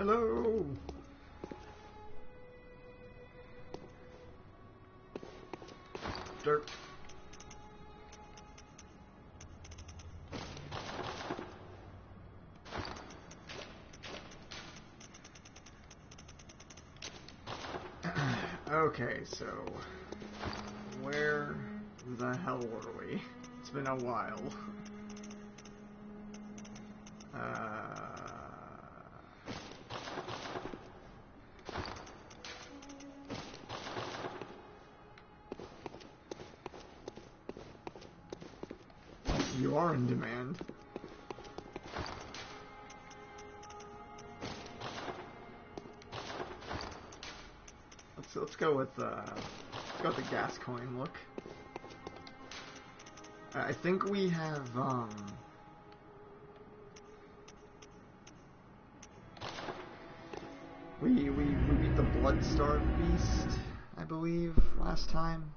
Hello! Dirt. Okay, so where the hell were we? It's been a while. You are in demand. Let's go with the gas coin look. I think we have we beat the blood-starved beast, I believe, last time.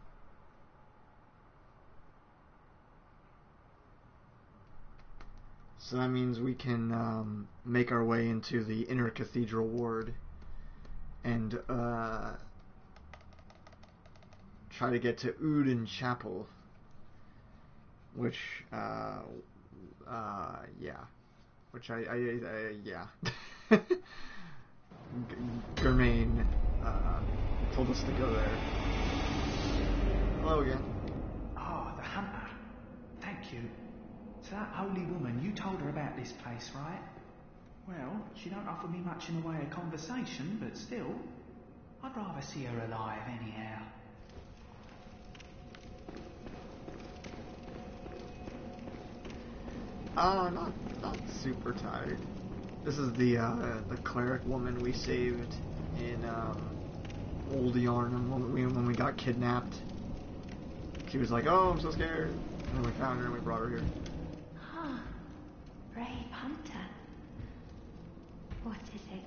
So that means we can make our way into the inner cathedral ward and try to get to Uden Chapel, which yeah, which yeah. Germain told us to go there. Hello again. Ah, the hunter. Thank you. So that holy woman, you told her about this place, right? Well, she don't offer me much in the way of conversation, but still, I'd rather see her alive anyhow. Not super tired. This is the cleric woman we saved in Old Yarnum when we got kidnapped. She was like, "Oh, I'm so scared," and then we found her and we brought her here. Ah, brave hunter. What is it?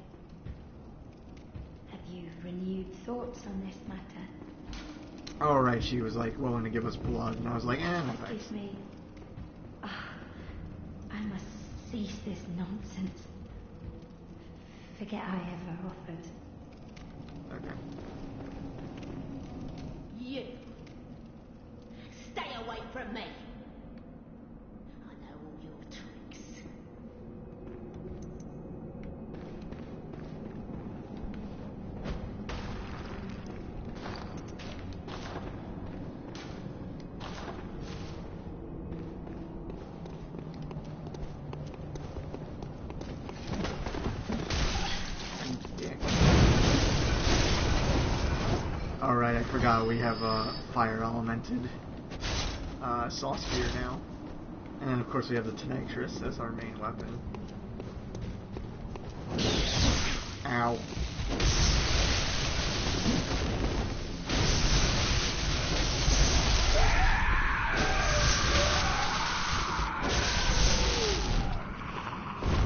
Have you renewed thoughts on this matter? Oh right, she was like willing to give us blood, and I was like, no thanks. Forgive me. I must cease this nonsense. Forget I ever offered. Okay. You! Stay away from me! I know all your tricks. Alright, I forgot we have a fire elemented saw spear now. And then of course we have the Tenactress as our main weapon. Ow.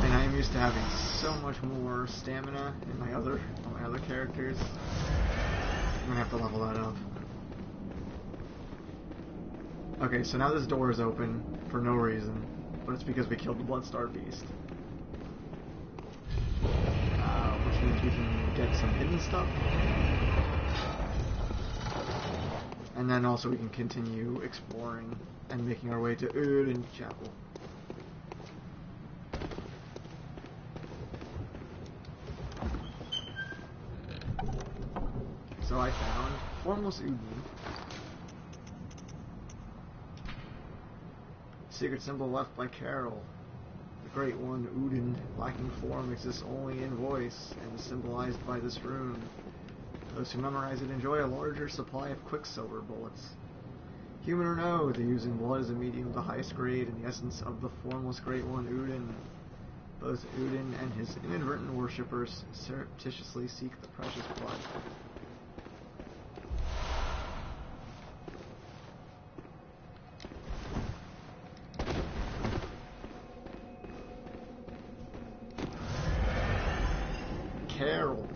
And I am used to having so much more stamina in on my other characters. I'm gonna have to level that up. Okay, so now this door is open for no reason, but it's because we killed the blood-starved beast. Which means we can get some hidden stuff. And then also we can continue exploring and making our way to Uden Chapel. So I found Formless Uden. Secret symbol left by Carol. The Great One, Uden, lacking form, exists only in voice, and is symbolized by this rune. Those who memorize it enjoy a larger supply of quicksilver bullets. Human or no, the using blood is a medium of the highest grade and the essence of the formless Great One, Uden. Both Uden and his inadvertent worshippers surreptitiously seek the precious blood. Carol.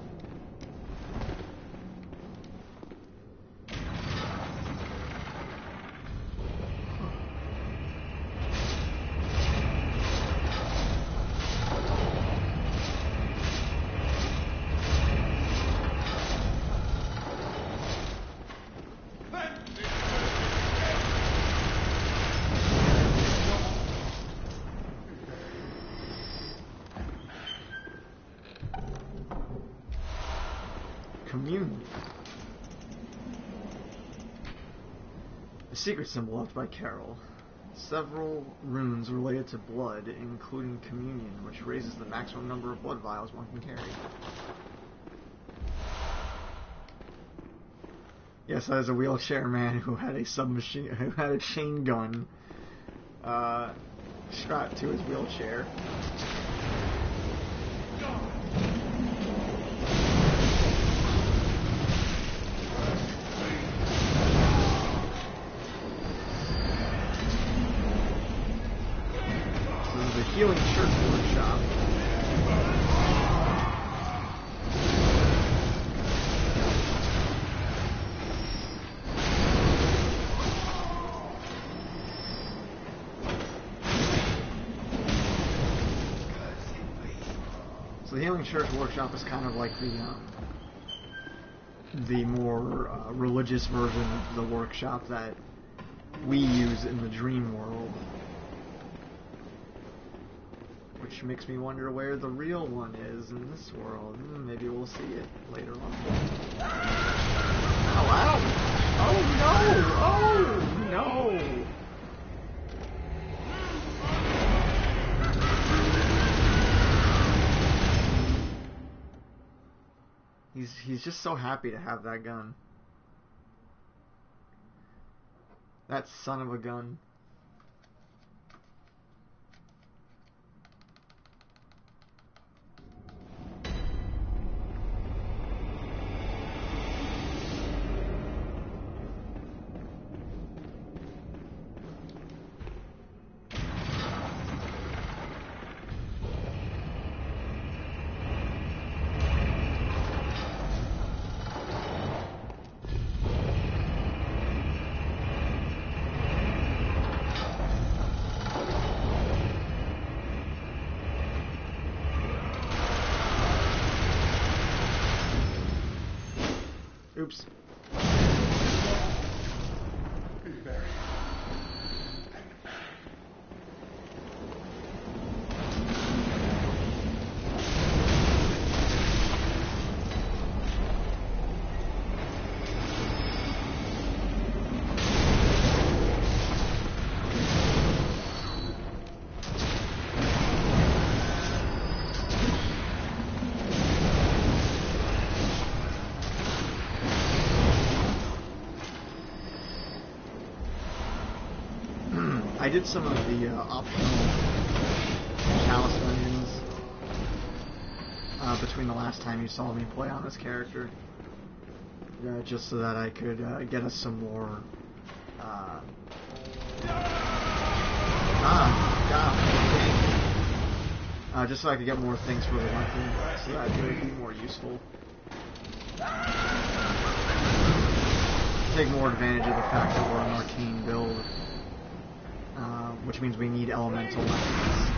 communion. A secret symbol left by Carol. Several runes related to blood, including communion, which raises the maximum number of blood vials one can carry. Yes, that is a wheelchair man who had a chain gun strapped to his wheelchair. So there's a healing church workshop. The Healing Church Workshop is kind of like the more religious version of the workshop that we use in the dream world. Which makes me wonder where the real one is in this world. Maybe we'll see it later on. Oh, ow! Oh no! Oh no! He's just so happy to have that gun. That son of a gun. Oops. I did some of the optional chalice dungeons between the last time you saw me play on this character, just so that I could get us some more. Just so I could get more things for the weapon, so that it would be more useful. Take more advantage of the fact that we're an arcane build. Which means we need elemental weapons.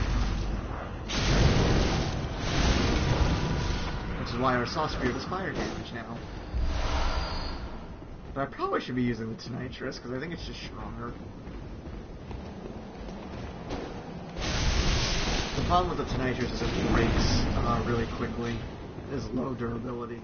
Which is why our Saw Spear does fire damage now. But I probably should be using the Tonitrus, because I think it's just stronger. The problem with the Tonitrus is it breaks really quickly. It has low durability.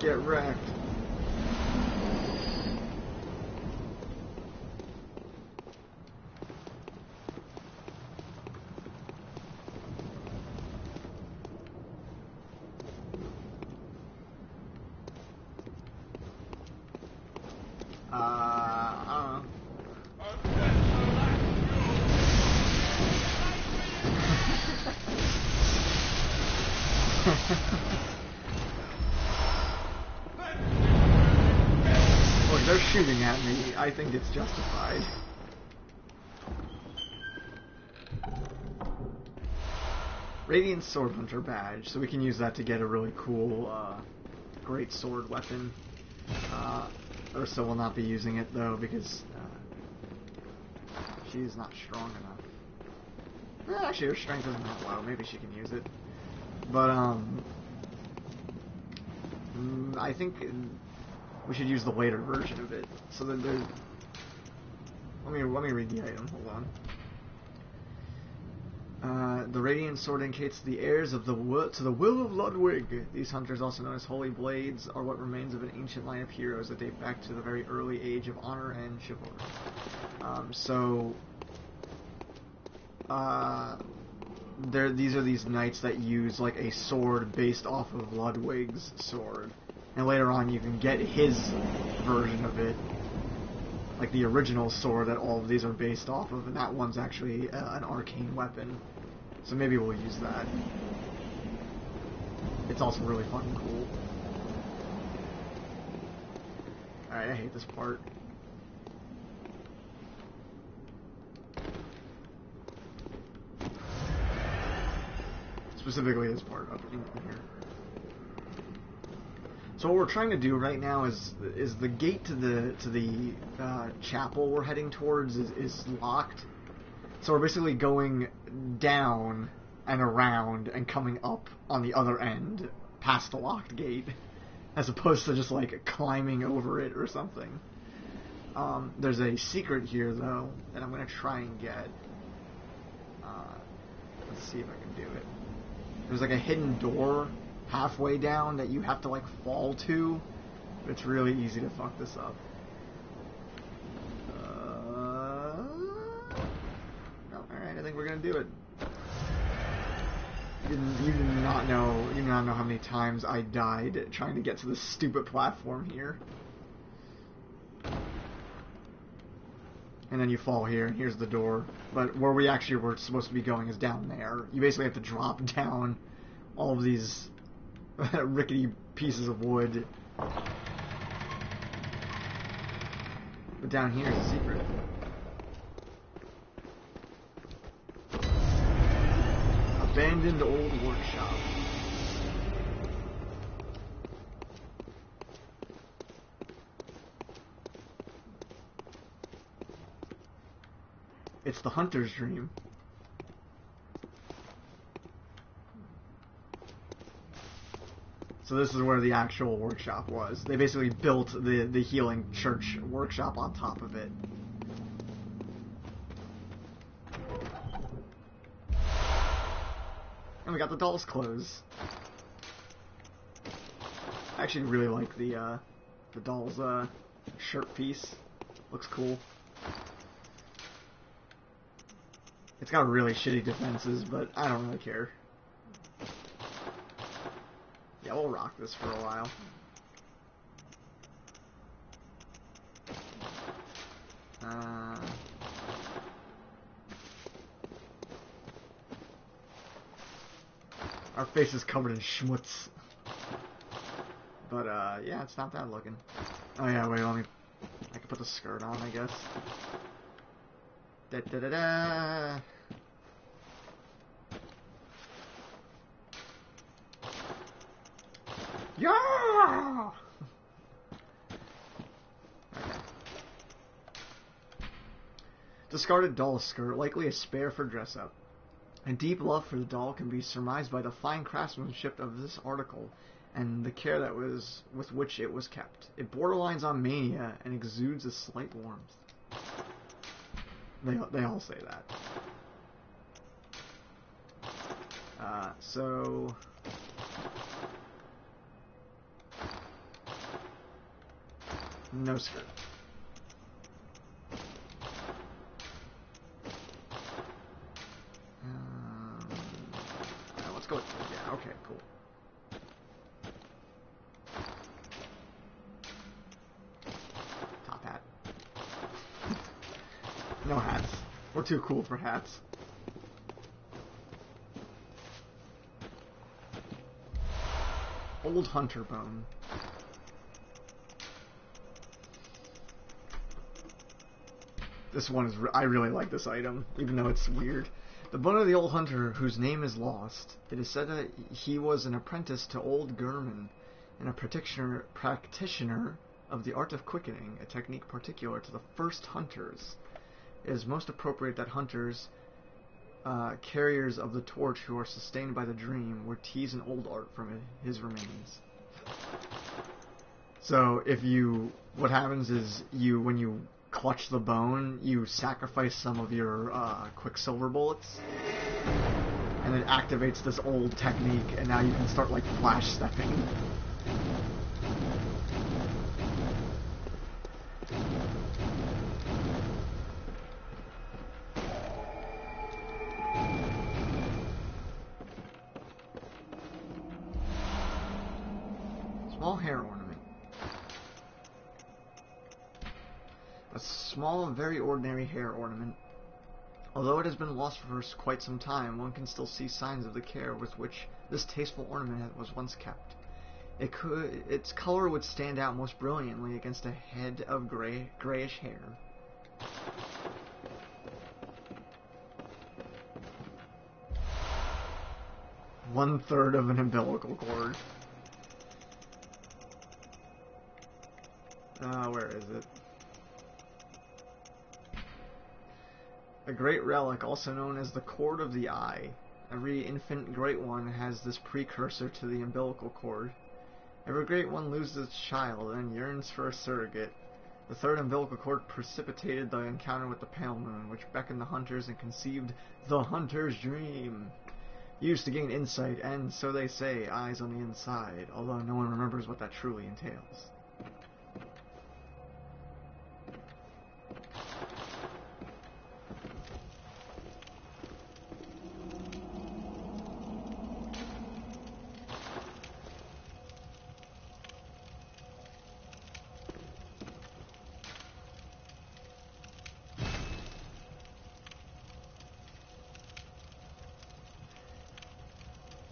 Get wrecked. Look, they're shooting at me. I think it's justified. Radiant Sword Hunter badge, so we can use that to get a really cool, great sword weapon. Ursa will not be using it though because she's not strong enough. Actually, her strength isn't that low. Maybe she can use it. But I think we should use the later version of it. So that there's. Let me read the item. Hold on. The radiant sword indicates the heirs of to the will of Ludwig. These hunters, also known as Holy Blades, are what remains of an ancient line of heroes that date back to the very early age of honor and chivalry. These are these knights that use like a sword based off of Ludwig's sword, and later on you can get his version of it, like the original sword that all of these are based off of, and that one's actually an arcane weapon. So maybe we'll use that. It's also really fucking cool. Alright, I hate this part. Specifically this part up in here. So what we're trying to do right now is the gate to the chapel we're heading towards is locked. So we're basically going down and around and coming up on the other end past the locked gate, as opposed to just like climbing over it or something. There's a secret here though that I'm gonna try and get. Let's see if I can do it. There's like a hidden door halfway down that you have to like fall to. But it's really easy to fuck this up. Alright, I think we're gonna do it. You do not know how many times I died trying to get to this stupid platform here. And then you fall here, and here's the door. But where we actually were supposed to be going is down there. You basically have to drop down all of these rickety pieces of wood. But down here is a secret. Abandoned old workshop. It's the hunter's dream. So this is where the actual workshop was. They basically built the healing church workshop on top of it. And we got the doll's clothes. I actually really like the doll's shirt piece. Looks cool. It's got really shitty defenses, but I don't really care. Yeah, we'll rock this for a while. Our face is covered in schmutz. But, yeah, it's not bad looking. Oh yeah, wait, I can put the skirt on, I guess. Da-da-da-da! Yeah! Okay. Discarded doll skirt, likely a spare for dress up. A deep love for the doll can be surmised by the fine craftsmanship of this article and the care that was with which it was kept. It borderlines on mania and exudes a slight warmth. They all say that. So no skirt. Let's go with, yeah, okay, cool. Top hat. No hats. We're too cool for hats. Old hunter bone. This one is... I really like this item, even though it's weird. The bone of the old hunter, whose name is lost. It is said that he was an apprentice to old Gurman, and a practitioner of the art of quickening, a technique particular to the first hunters. It is most appropriate that hunters, carriers of the torch who are sustained by the dream, would tease an old art from his remains. So what happens is when you clutch the bone, you sacrifice some of your quicksilver bullets, and it activates this old technique, and now you can start like flash stepping. Small hair ornament. A small, very ordinary hair ornament. Although it has been lost for quite some time, one can still see signs of the care with which this tasteful ornament was once kept. Its color would stand out most brilliantly against a head of grayish hair. One-third of an umbilical cord. Where is it? A great relic, also known as the cord of the eye. Every infant great one has this precursor to the umbilical cord. Every great one loses its child and yearns for a surrogate. The third umbilical cord precipitated the encounter with the pale moon, which beckoned the hunters and conceived the hunter's dream. Used to gain insight and, so they say, eyes on the inside, although no one remembers what that truly entails.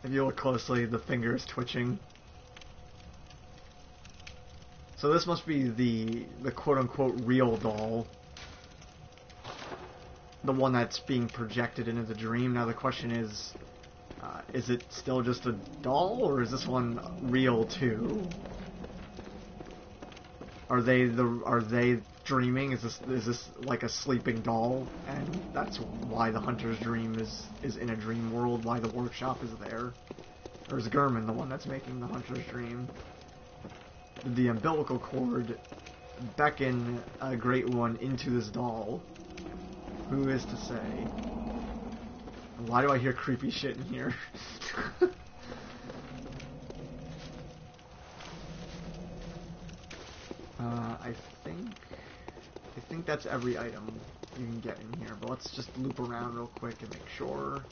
If you look closely, the finger is twitching. So this must be the quote-unquote real doll. The one that's being projected into the dream. Now the question is it still just a doll, or is this one real too? Are they dreaming? Is this like a sleeping doll, and that's why the hunter's dream is in a dream world, why the workshop is there? Or is Gurman the one that's making the hunter's dream? Did the umbilical cord beckon a great one into this doll? Who is to say? Why do I hear creepy shit in here? I think that's every item you can get in here, but let's just loop around real quick and make sure.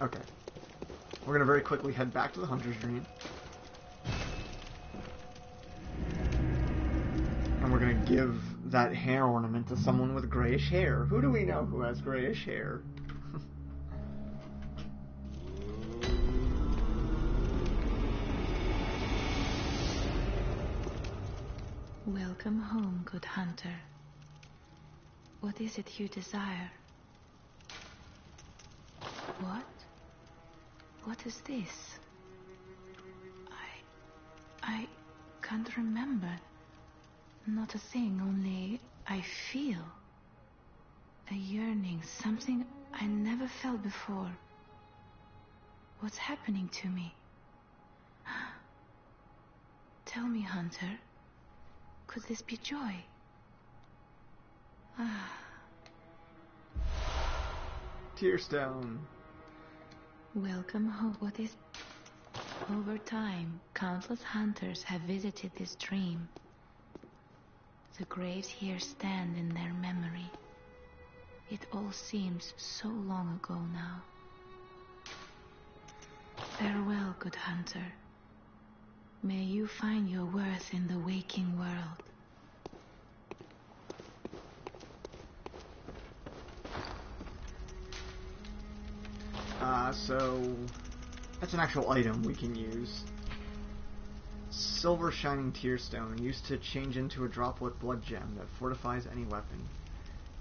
Okay. We're gonna very quickly head back to the hunter's dream. And we're gonna give that hair ornament to someone with grayish hair. Who do we know who has grayish hair? Welcome home, good hunter. What is it you desire? What? What is this? I can't remember. Not a thing, only I feel a yearning, something I never felt before. What's happening to me? Tell me, hunter, could this be joy? Tearstone. Welcome home. What is... Over time, countless hunters have visited this dream. The graves here stand in their memory. It all seems so long ago now. Farewell, good hunter. May you find your worth in the waking world. So that's an actual item we can use. Silver shining tearstone, used to change into a droplet blood gem that fortifies any weapon.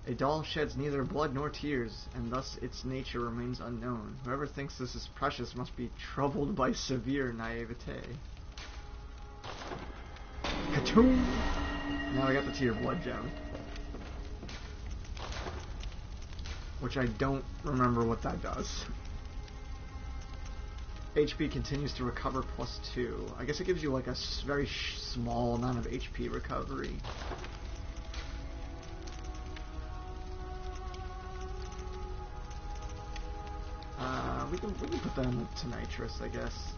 A doll sheds neither blood nor tears, and thus its nature remains unknown. Whoever thinks this is precious must be troubled by severe naivete. Katoon! Now I got the tear blood gem. Which I don't remember what that does. HP continues to recover +2. I guess it gives you like a very small amount of HP recovery. We can put that into nitrous, I guess.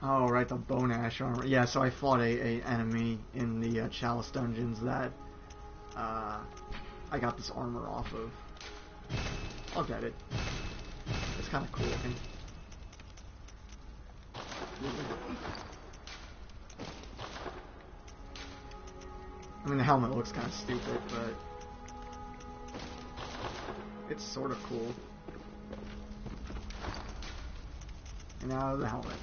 Oh, right, the bone ash armor. Yeah, so I fought a enemy in the Chalice dungeons that I got this armor off of. I'll get it. It's kind of cool looking. I mean, the helmet looks kind of stupid, but it's sort of cool. And now the helmet.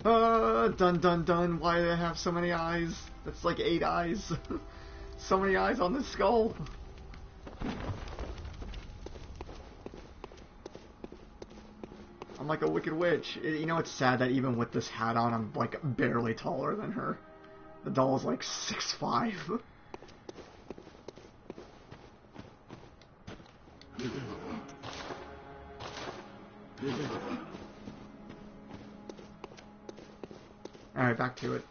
Dun dun dun, why do they have so many eyes? That's like 8 eyes. So many eyes on this skull. I'm like a wicked witch. You know, it's sad that even with this hat on, I'm like barely taller than her. The doll is like 6'5". Alright, back to it.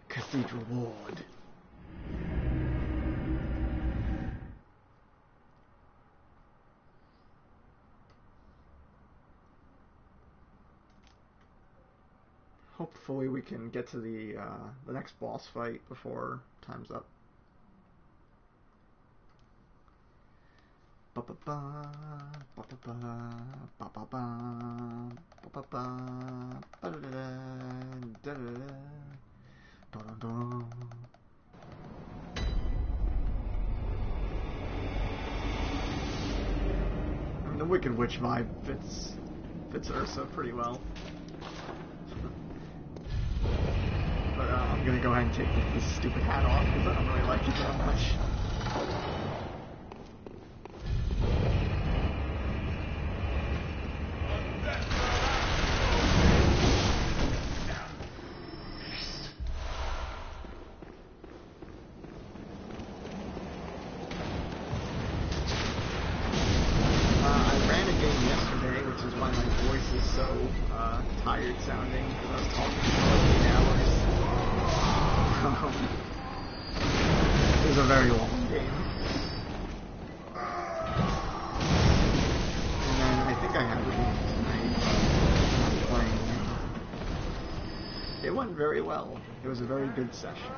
Cathedral Ward. Hopefully we can get to the next boss fight before time's up. I mean, the Wicked Witch vibe fits Ursa pretty well. But I'm gonna go ahead and take this stupid hat off because I don't really like it that much. I ran a game yesterday, which is why my voice is so tired sounding, because I was talking for 8 hours. It was a very long game. And then I think I have a game tonight, I'm playing. It went very well. It was a very good session.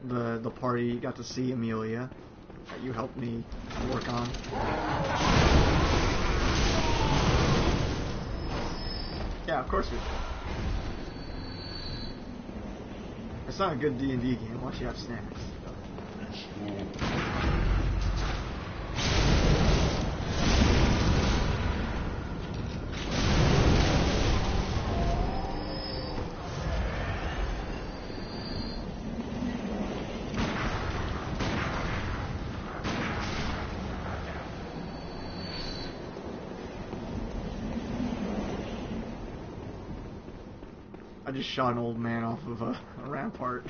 The party got to see Amelia, that you helped me work on. Yeah, of course we did. It's not a good D&D game unless you have snacks. I just shot an old man off of a rampart.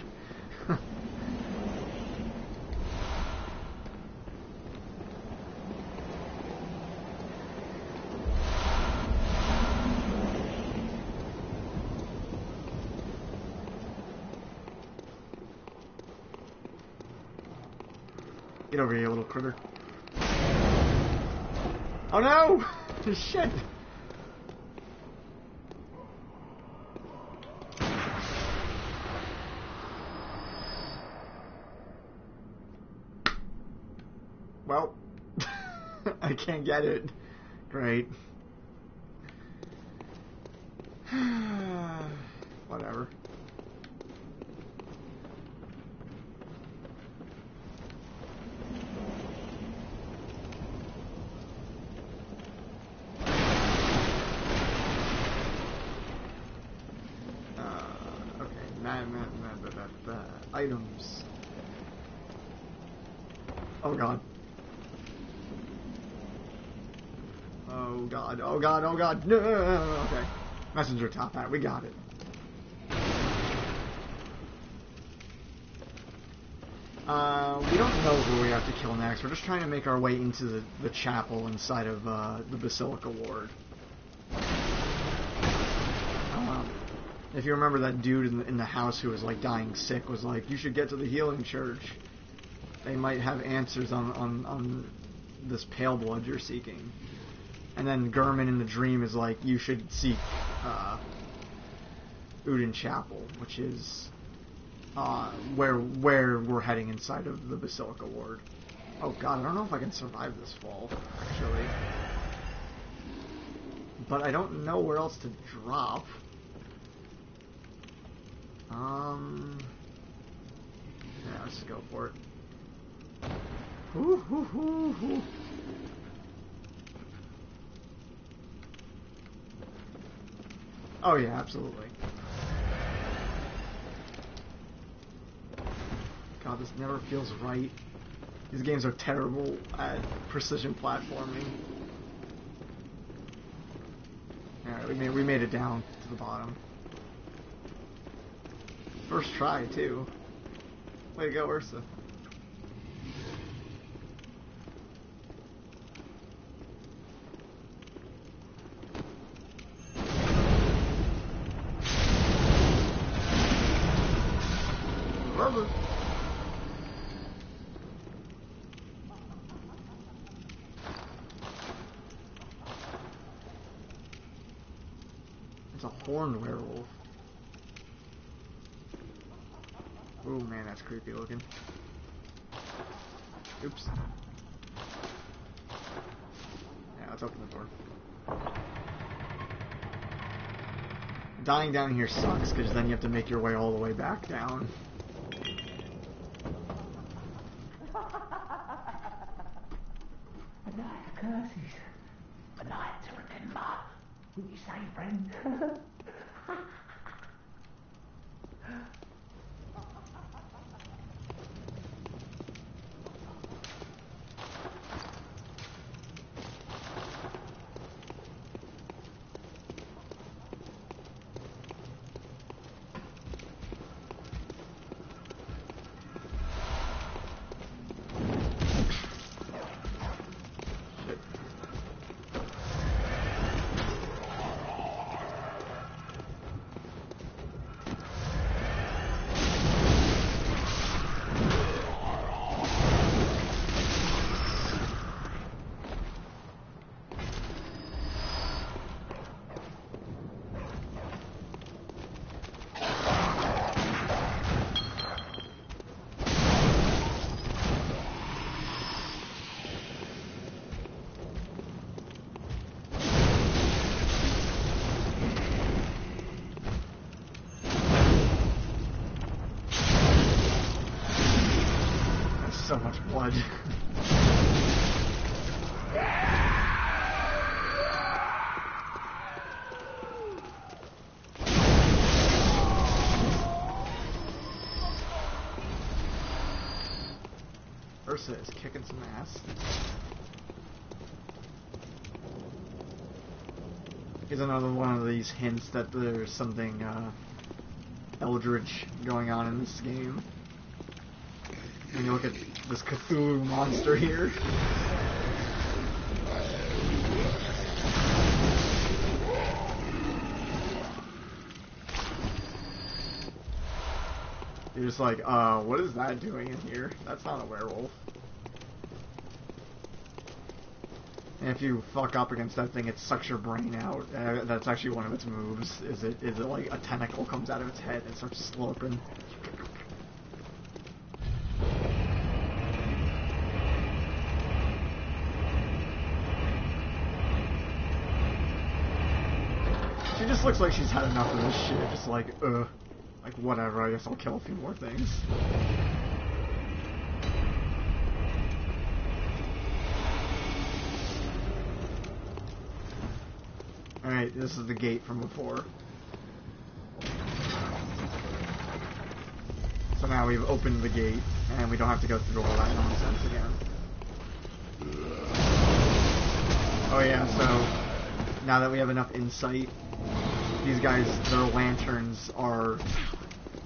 Get over here, you little critter. Oh no! Shit! Well, I can't get it. Great. whatever. Items. Oh god. Oh god, oh god, oh god. No, okay. Messenger top hat, we got it. We don't know who we have to kill next. We're just trying to make our way into the chapel inside of the Basilica Ward. If you remember, that dude in the house who was like dying sick was like, you should get to the healing church. They might have answers on this pale blood you're seeking. And then Gurman in the dream is like, you should seek Uden Chapel, which is where we're heading inside of the Basilica Ward. Oh god, I don't know if I can survive this fall, actually. But I don't know where else to drop. Yeah, let's just go for it. Hoo. Oh yeah, absolutely. God, this never feels right. These games are terrible at precision platforming. Alright, we made it down to the bottom. First try, too. Way to go, Ursa. Rubber. It's a horned werewolf. Oh man, that's creepy looking. Oops. Yeah, let's open the door. Dying down here sucks, because then you have to make your way all the way back down. A night of curses. A night to remember. What you say, friend? So much blood. Ursa is kicking some ass. Here's another one of these hints that there's something eldritch going on in this game. And you look at this Cthulhu monster here. You're just like, what is that doing in here? That's not a werewolf. And if you fuck up against that thing, it sucks your brain out. That's actually one of its moves. Is it like a tentacle comes out of its head and starts slurping. just looks like she's had enough of this shit. Just like, like whatever. I guess I'll kill a few more things. Alright, this is the gate from before. So now we've opened the gate, and we don't have to go through all that nonsense again. Oh yeah, so now that we have enough insight, these guys, their lanterns are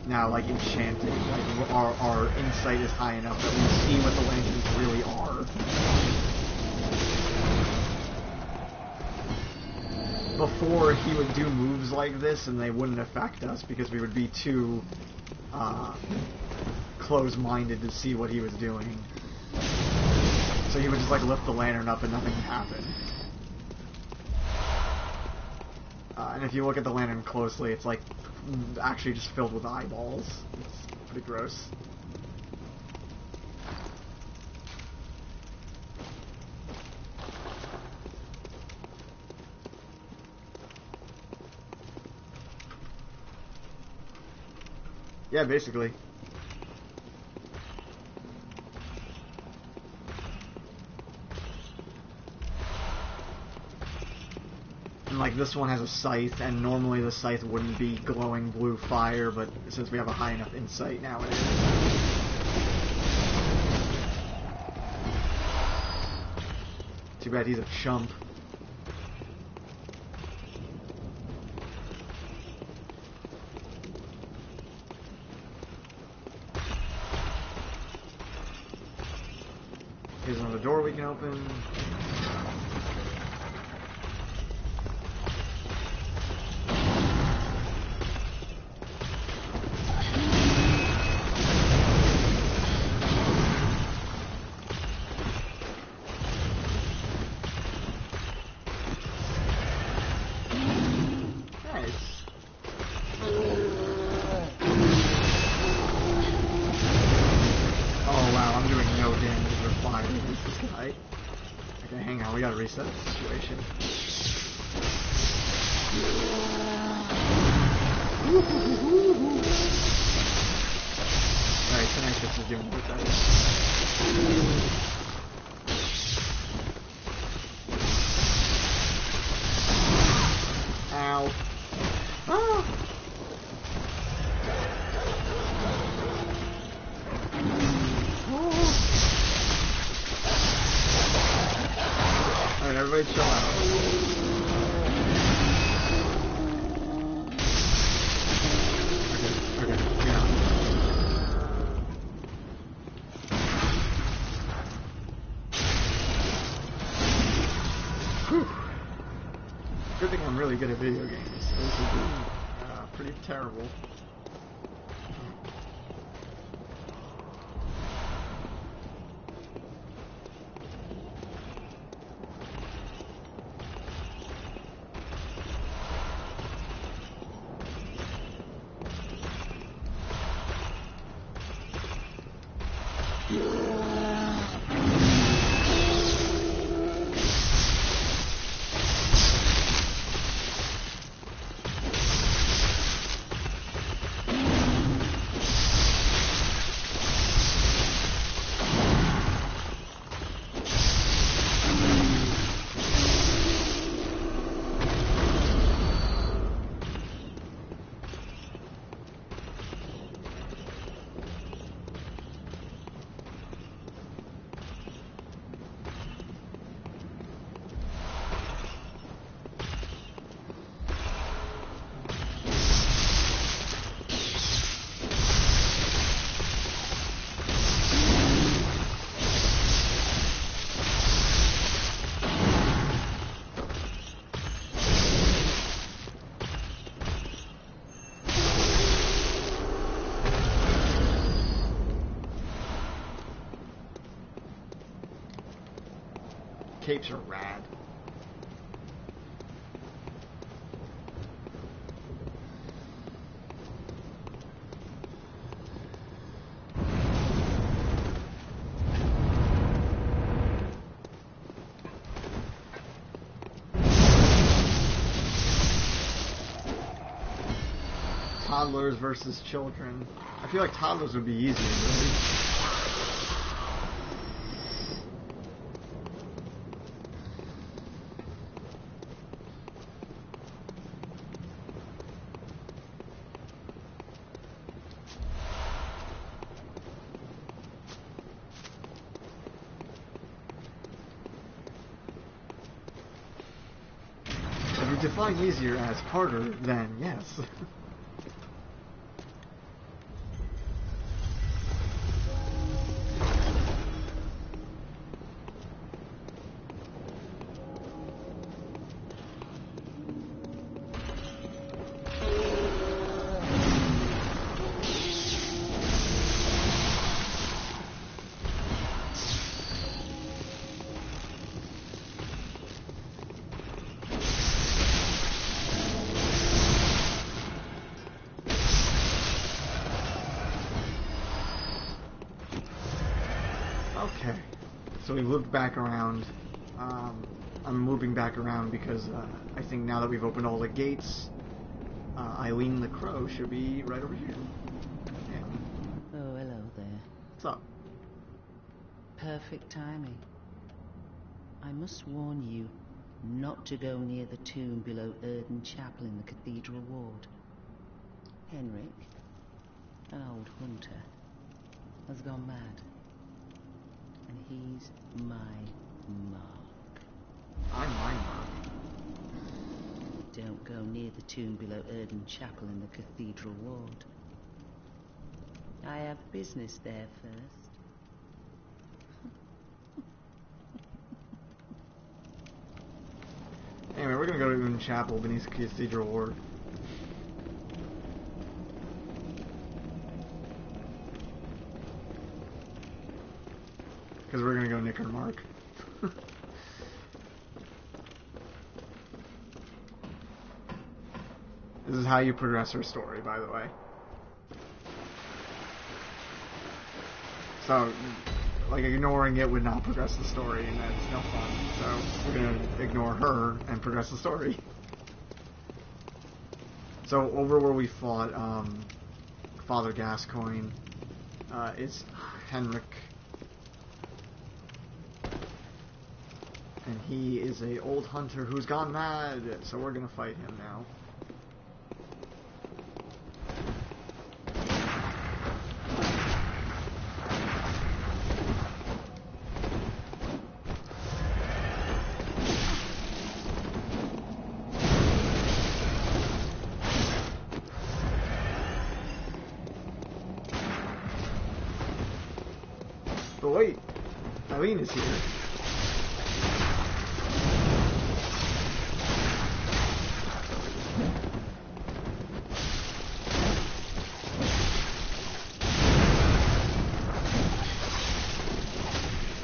now like enchanted. Like our insight is high enough that we see what the lanterns really are. Before, he would do moves like this and they wouldn't affect us because we would be too close-minded to see what he was doing. So he would just like lift the lantern up and nothing would happen. And if you look at the lantern closely, it's like actually just filled with eyeballs. It's pretty gross. Yeah, basically. And like this one has a scythe, and normally the scythe wouldn't be glowing blue fire, but since we have a high enough insight now it is. Too bad he's a chump. Here's another door we can open. Reset the situation. Alright, tonight this is doing good better. Ow. Ah! Alright, everybody chill out. Okay, yeah. Whew. Good thing I'm really good at video games. This would be pretty terrible. Capes are rad. toddlers versus children. I feel like toddlers would be easier, really. If you define easier as harder, then yes. Okay, so we looped back around. I'm moving back around because I think now that we've opened all the gates, Eileen the Crow should be right over here. Yeah. Oh, hello there. What's up? Perfect timing. I must warn you not to go near the tomb below Erden Chapel in the Cathedral Ward. Henrik, an old hunter, has gone mad. And he's my mark. I'm my mark. Don't go near the tomb below Erden Chapel in the Cathedral Ward. I have business there first. Anyway, we're gonna go to Oon Chapel beneath Cathedral Ward. Because we're gonna go nick her mark. This is how you progress her story, by the way. So, like, ignoring it would not progress the story, and that's no fun. So, we're gonna ignore her and progress the story. So, over where we fought Father Gascoigne, it's Henrik. And he is a old hunter who's gone mad, so we're gonna fight him now. But wait, Eileen is here.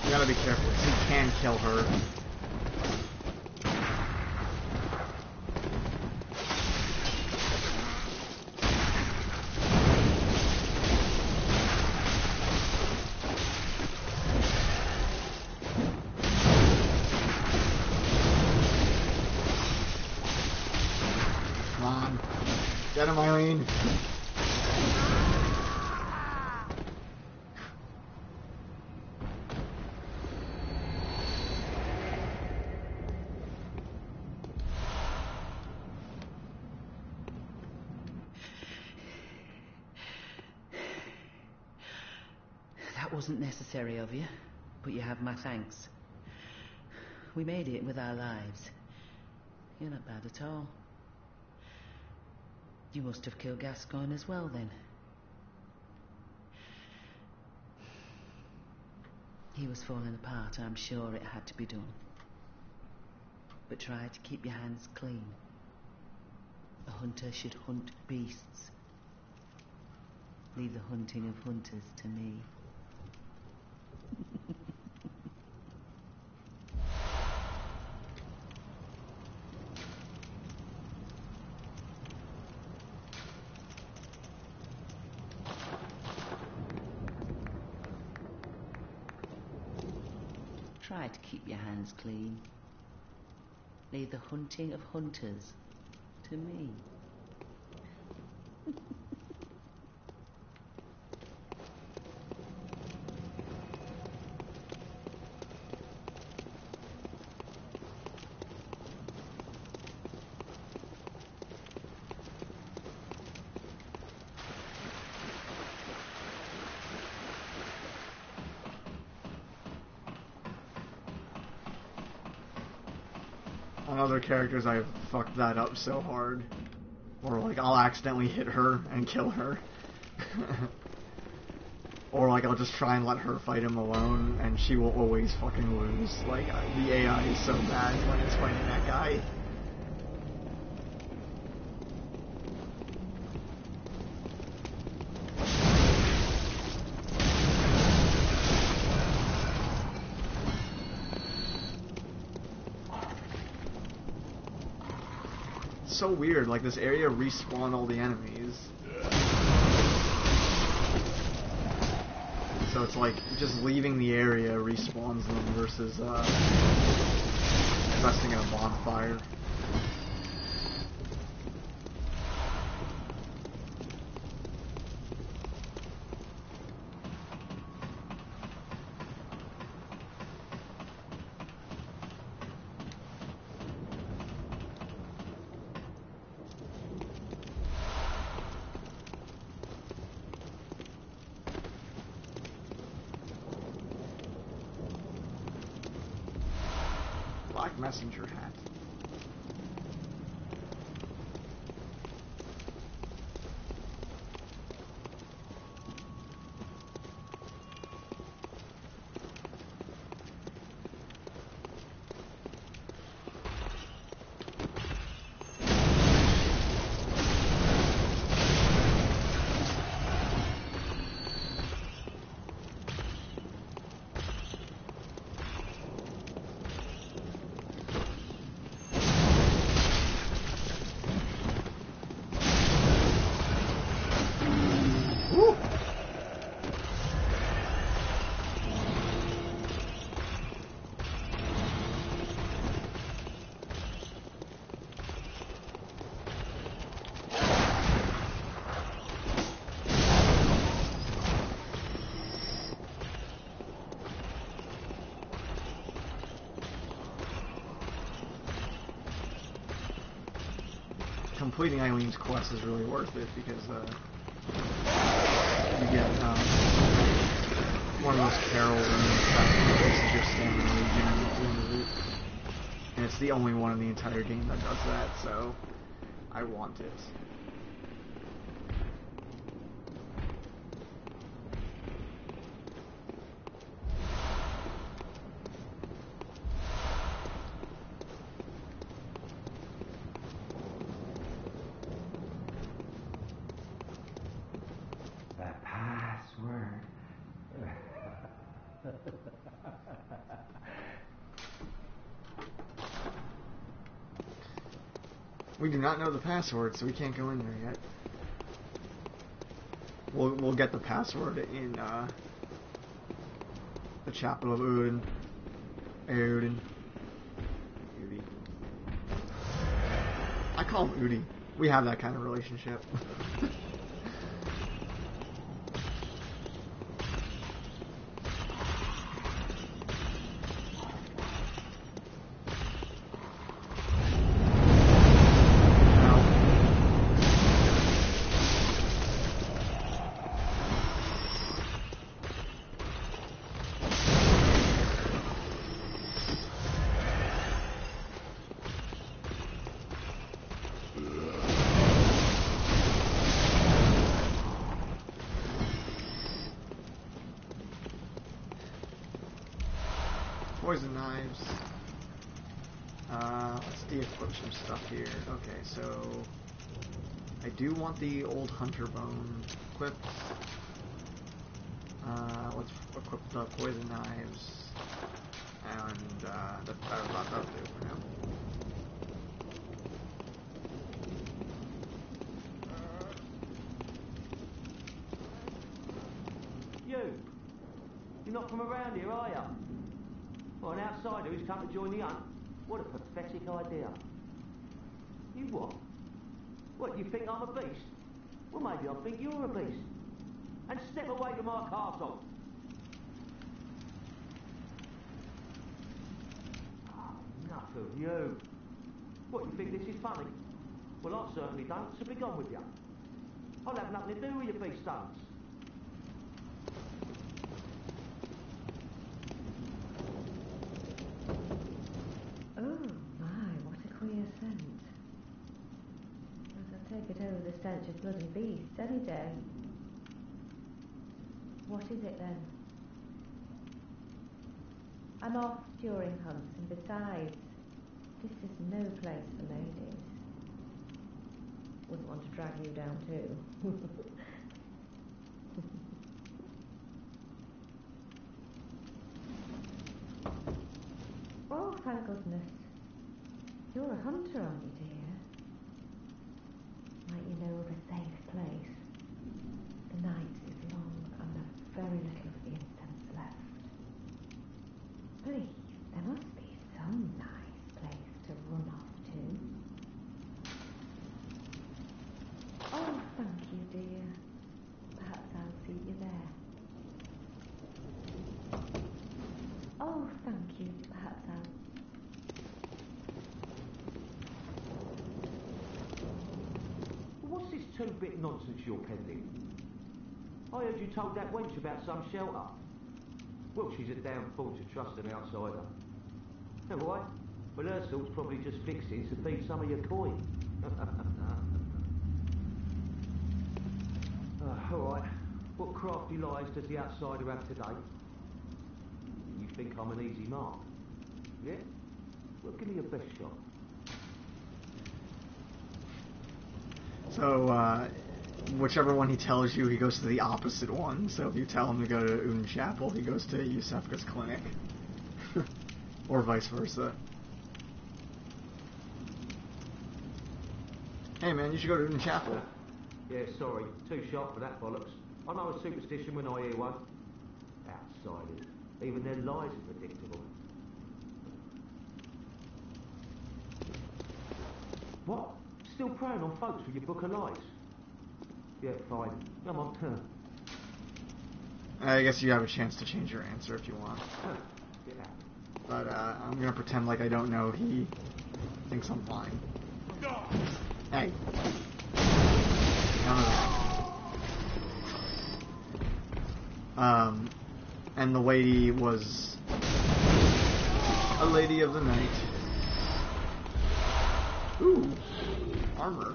You gotta be careful, because he can kill her. Come on. Get him, Eileen. That wasn't necessary of you, but you have my thanks. We made it with our lives. You're not bad at all. You must have killed Gascoigne as well, then. He was falling apart, I'm sure it had to be done. But try to keep your hands clean. A hunter should hunt beasts. Leave the hunting of hunters to me. Try to keep your hands clean. Leave the hunting of hunters to me. On other characters, I've fucked that up so hard. Or, like, I'll accidentally hit her and kill her. Or, like, I'll just try and let her fight him alone, and she will always fucking lose. Like, the AI is so bad when it's fighting that guy. So weird, like this area respawned all the enemies. So it's like just leaving the area respawns them versus investing in a bonfire. Black messenger hat. Completing Eileen's quest is really worth it because you get one of those Carol rooms that increases your stamina regen at the end of it. And it's the only one in the entire game that does that, so I want it. We do not know the password, so we can't go in there yet. We'll get the password in the chapel of Odin. Udi. I call him Udi. We have that kind of relationship. Poison knives. Let's de-equip some stuff here. Okay, so I do want the old hunter bone equipped. Let's equip the poison knives, and that'll do for now. You're not from around here, are you? Or an outsider who's come to join the hunt? What a pathetic idea. You what? What, you think I'm a beast? Well, maybe I think you're a beast. And step away from my castle. Oh, enough of you. What, you think this is funny? Well, I certainly don't, so be gone with you. I'll have nothing to do with your beast stones. Oh, my, what a the stench of bloody beasts any day. What is it then? I'm off during hunts, and besides, this is no place for ladies. Wouldn't want to drag you down too. Oh, thank goodness. You're a hunter, aren't you, dear? Might you know of a safe place? The night is long and there's very little of the incense left. Please, there must be some nice place to run off to. Oh, thank you, dear. Perhaps I'll see you there. Oh, thank you. Perhaps I'll... What's this two-bit nonsense you're peddling? I heard you told that wench about some shelter. Well, she's a damn fool to trust an outsider. All right? Well, her sort's probably just fixing to feed some of your coin. All right. What crafty lies does the outsider have today? You think I'm an easy mark? Yeah? Well, give me your best shot. So, whichever one he tells you, he goes to the opposite one. So if you tell him to go to Uden Chapel, he goes to Yusefka's clinic. Or vice versa. Hey man, you should go to Uden Chapel. Yeah, sorry. Too sharp for that bollocks. I know a superstition when I hear one. Outsiders. Even their lies are predictable. What? Still preying on folks with your book of lies? Yeah, fine. Come on. I guess you have a chance to change your answer if you want. Get out. But I'm gonna pretend like I don't know he thinks I'm fine. Hey. None of that. And the lady was a lady of the night. Ooh, armor.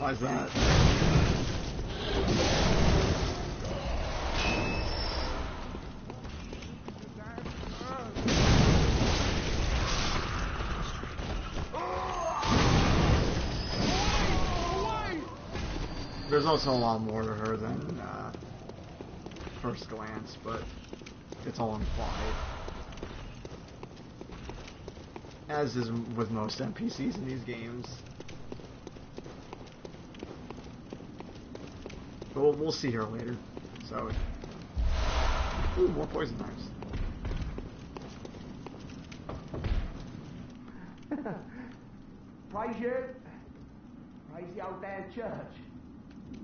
Why's that? There's also a lot more to her than first glance, but it's all implied. As is with most NPCs in these games. But we'll see her later. So, ooh, more poison knives. Praise you. Praise the old damn church.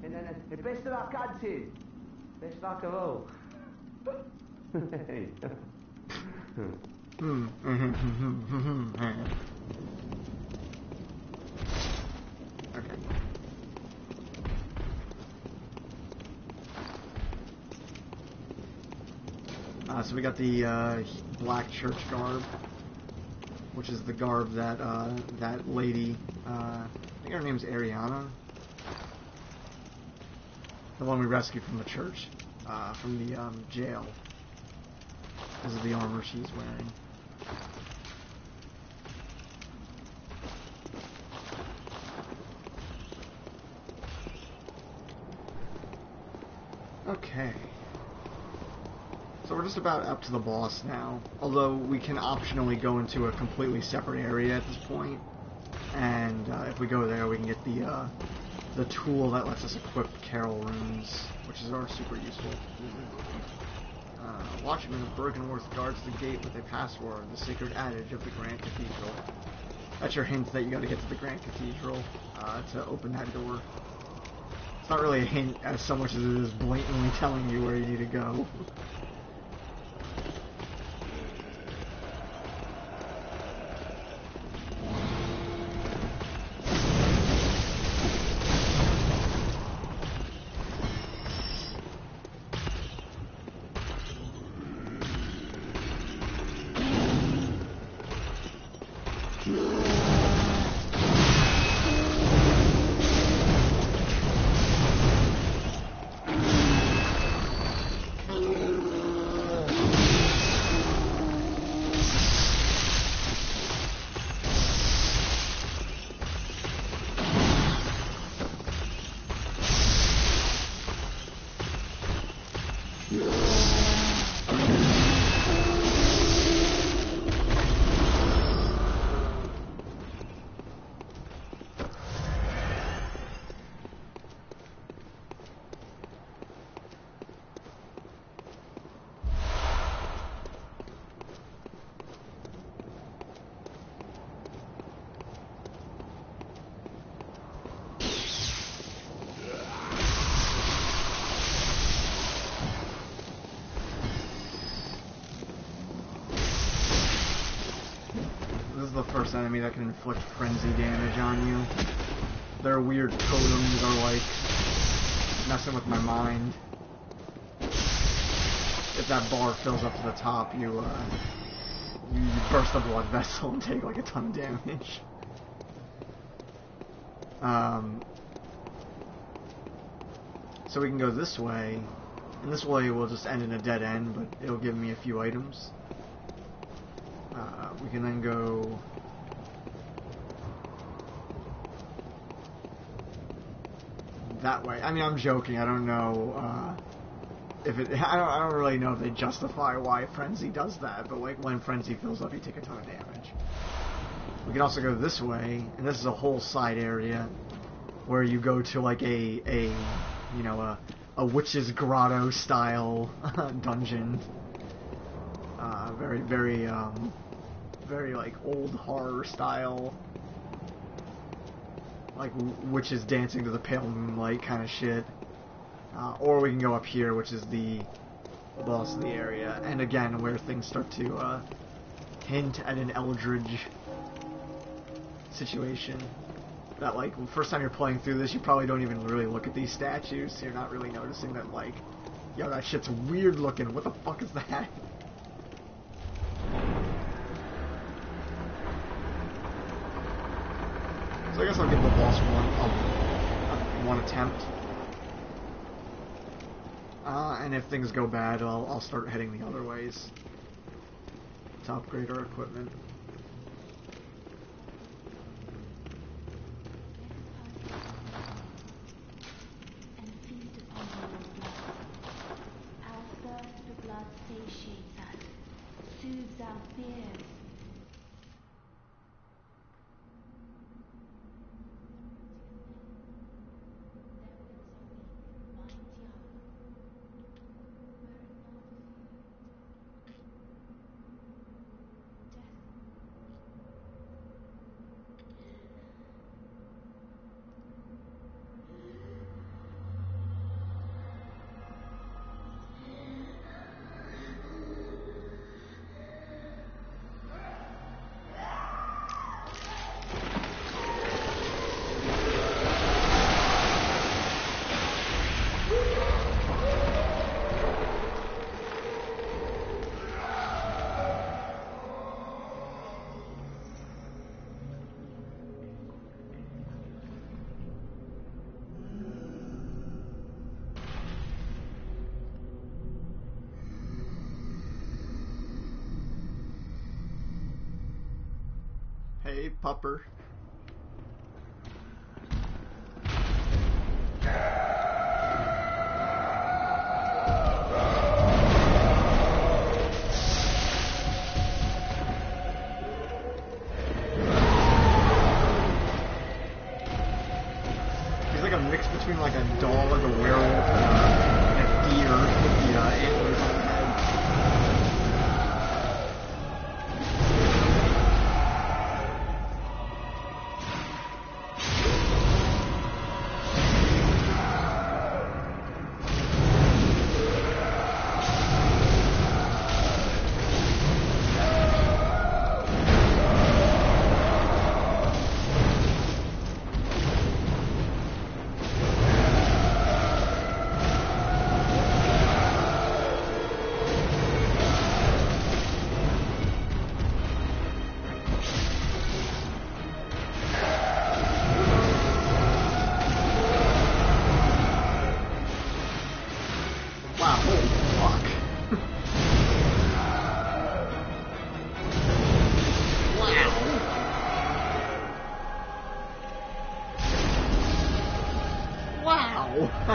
And then best of luck hunting. Best luck of all. Okay. So we got the black church garb, which is the garb that that lady, I think her name's Ariana, the one we rescued from the church, from the jail. This is the armor she's wearing. Okay. So we're just about up to the boss now, although we can optionally go into a completely separate area at this point, and if we go there we can get the tool that lets us equip Carol runes, which is super useful. Watchmen of Bergenworth guards the gate with a password, the sacred adage of the Grand Cathedral. That's your hint that you gotta get to the Grand Cathedral to open that door. It's not really a hint as so much as it is blatantly telling you where you need to go. The first enemy that can inflict frenzy damage on you. Their weird totems are like messing with my mind. If that bar fills up to the top, you burst a blood vessel and take like a ton of damage. So we can go this way, and this way will just end in a dead end, but it'll give me a few items. We can then go that way. I mean, I'm joking. I don't know if it. I don't really know if they justify why Frenzy does that. But like when Frenzy fills up, you take a ton of damage. We can also go this way, and this is a whole side area where you go to like a witch's grotto style dungeon. Very like old horror style, like witches dancing to the pale moonlight kind of shit. Or we can go up here, which is the boss of the area, and again where things start to hint at an eldritch situation. That like the first time you're playing through this, you probably don't even really look at these statues, so you're not really noticing that like, yo, that shit's weird looking. What the fuck is that? So I guess I'll give the boss one attempt. And if things go bad, I'll start heading the other ways to upgrade our equipment. And feast upon your blood. Our thirst for blood satiates us, soothes our fears. Hey, pupper. He's like a mix between like a dog, a werewolf, and a deer with the antlers on the head.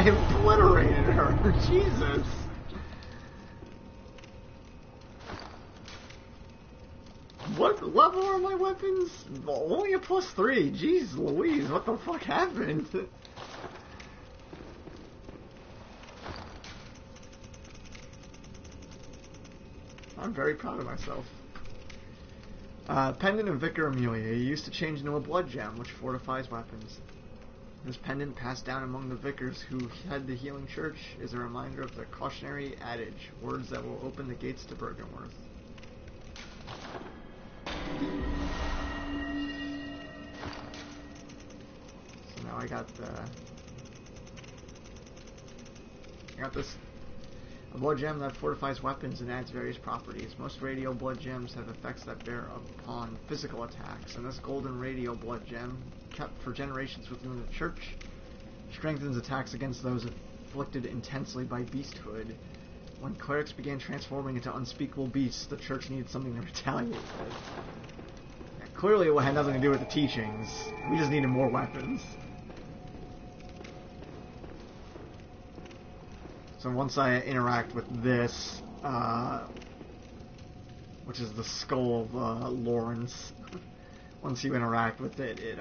obliterated her. Jesus. What level are my weapons? Only a +3. Jeez Louise, what the fuck happened? I'm very proud of myself. Pendant of Vicar Amelia used to change into a blood gem, which fortifies weapons. This pendant, passed down among the vicars who head the healing church, is a reminder of the cautionary adage, words that will open the gates to Bergenworth. So now I got this. A blood gem that fortifies weapons and adds various properties. Most radio blood gems have effects that bear upon physical attacks, and this golden radio blood gem, kept for generations within the church, strengthens attacks against those afflicted intensely by beasthood. When clerics began transforming into unspeakable beasts, the church needed something to retaliate with. Yeah, clearly it had nothing to do with the teachings. We just needed more weapons. So once I interact with this, which is the skull of Lawrence, once you interact with it, it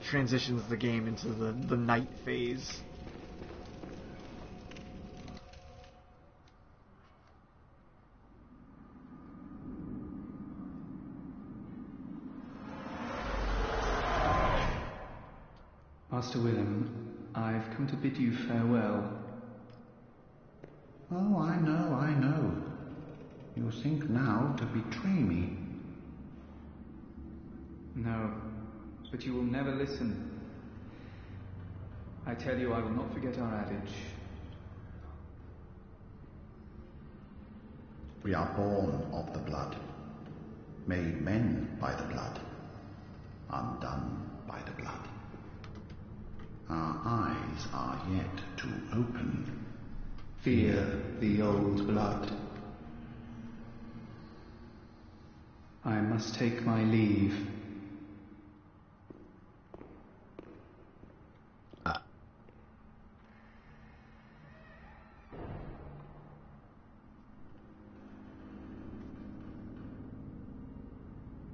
transitions the game into the night phase. Master Willem, I've come to bid you farewell. Oh, I know. You think now to betray me. No, but you will never listen. I tell you, I will not forget our adage. We are born of the blood, made men by the blood, undone by the blood. Our eyes are yet to open. Fear the old blood. I must take my leave.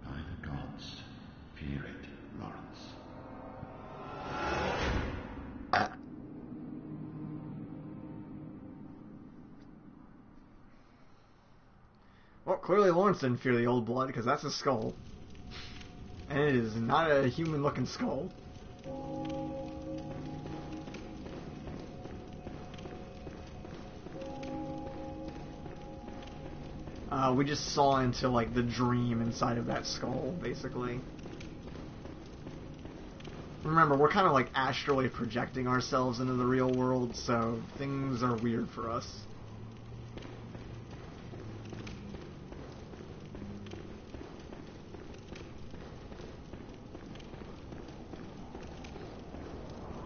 By the gods, fear it, Lawrence. Well, clearly Lawrence didn't fear the old blood, because that's a skull. And it is not a human-looking skull. We just saw into, like, the dream inside of that skull, basically. Remember, we're kind of, like, astrally projecting ourselves into the real world, so things are weird for us.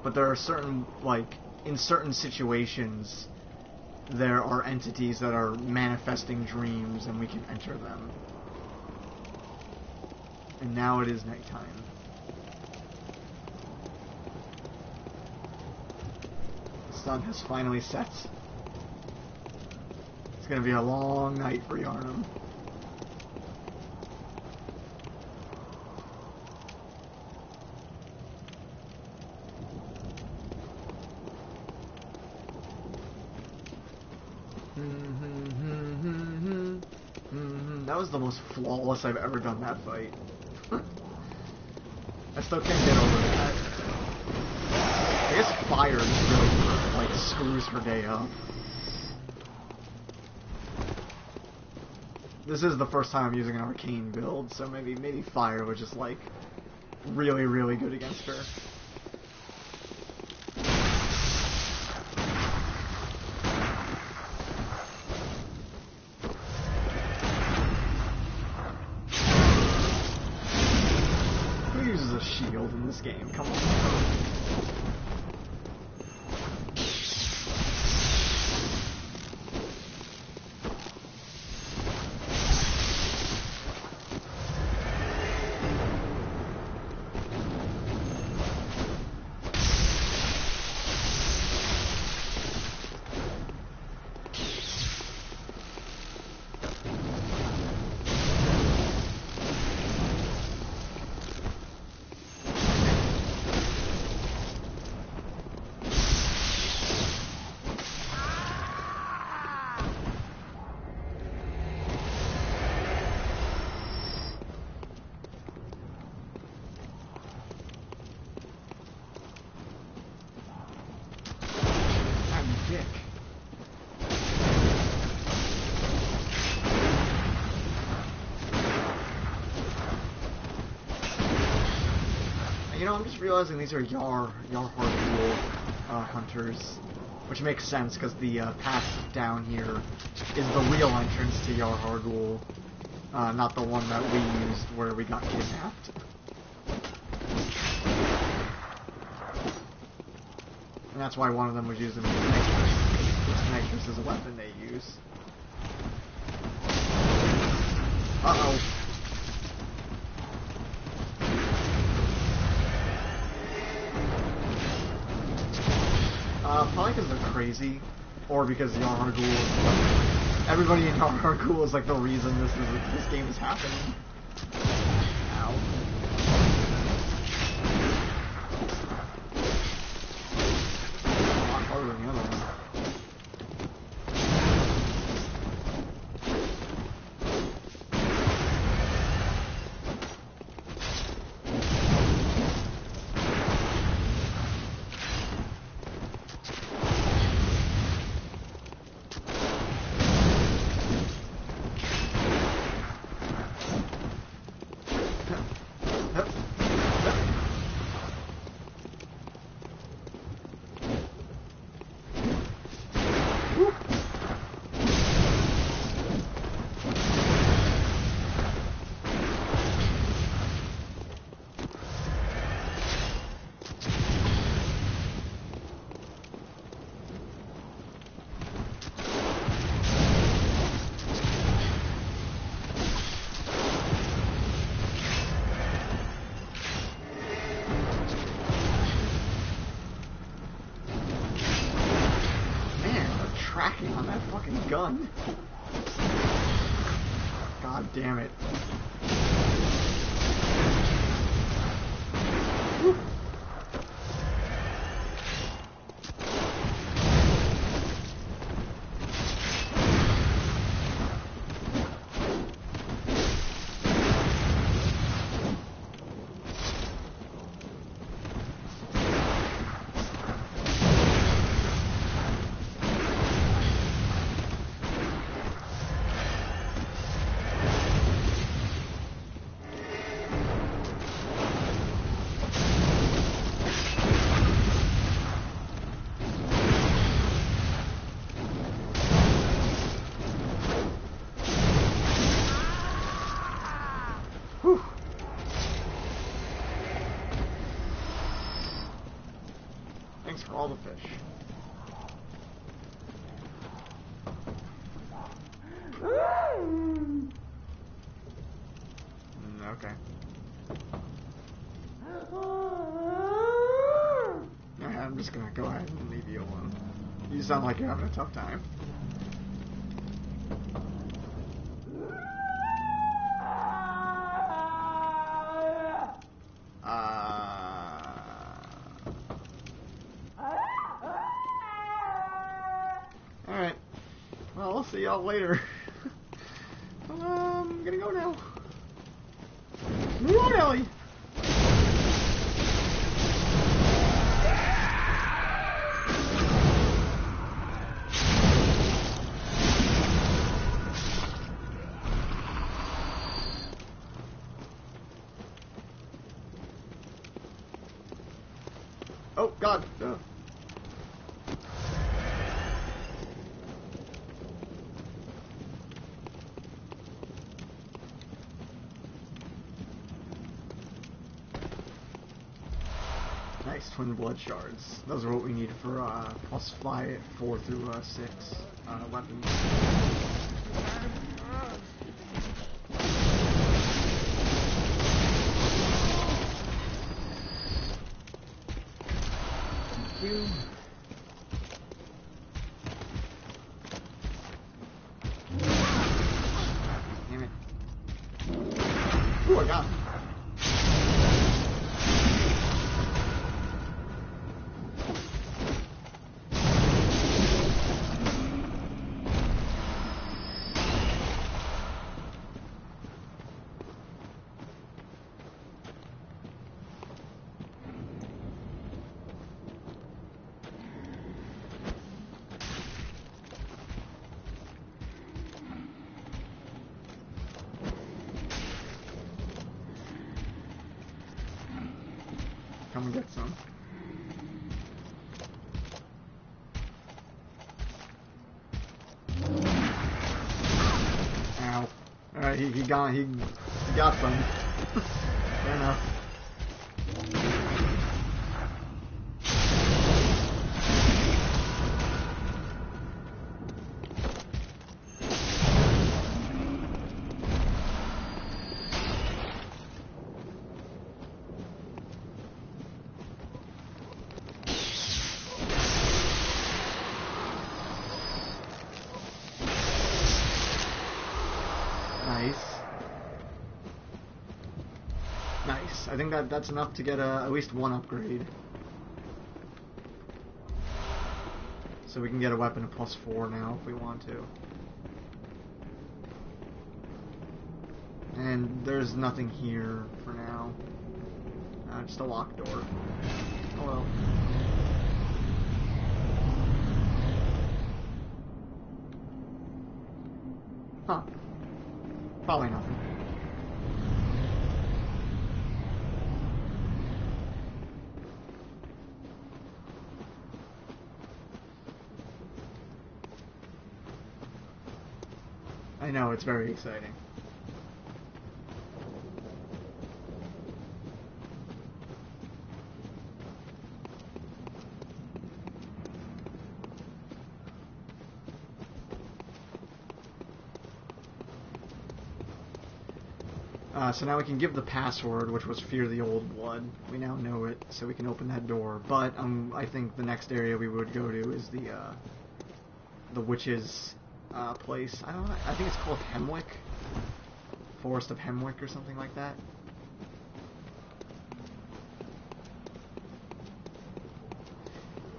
But there are certain, like, in certain situations, there are entities that are manifesting dreams and we can enter them. And now it is nighttime. The sun has finally set. It's gonna be a long night for Yarnum. That was the most flawless I've ever done that fight. I still can't get over that. I guess fire just really, like, screws her day up. This is the first time I'm using an arcane build, so maybe fire was just, like, really, really good against her. Shield in this game. Come on. I'm just realizing these are Yarhardul hunters, which makes sense because the path down here is the real entrance to Yarhardul, not the one that we used where we got kidnapped. And that's why one of them was using nitrous as a weapon they use. Uh-oh. Probably because they're crazy, or because Yarhardul is everybody in Yarhardul is like the reason this game is happening. Ow. A lot harder than the other one. On that fucking gun. God damn it. Whew. Thanks for all the fish. Okay. I'm just gonna go ahead and leave you alone. You sound like you're having a tough time. Alright. Well, I'll see y'all later. I'm gonna go now. Move on, Ellie! Oh, God. No. Nice, twin blood shards. Those are what we need for plus 4 through 6 weapons. Thank you. Damn it. Ooh, I got him. and get some. Ow. Alright, he got some. Fair enough. Nice. I think that's enough to get at least one upgrade. So we can get a weapon of +4 now if we want to. And there's nothing here for now. Just a locked door. Oh well. Huh. Probably nothing. I know, it's very exciting. So now we can give the password, which was Fear the Old Blood. We now know it, so we can open that door. But I think the next area we would go to is the witch's place. I don't know. I think it's called Hemwick, Forest of Hemwick, or something like that.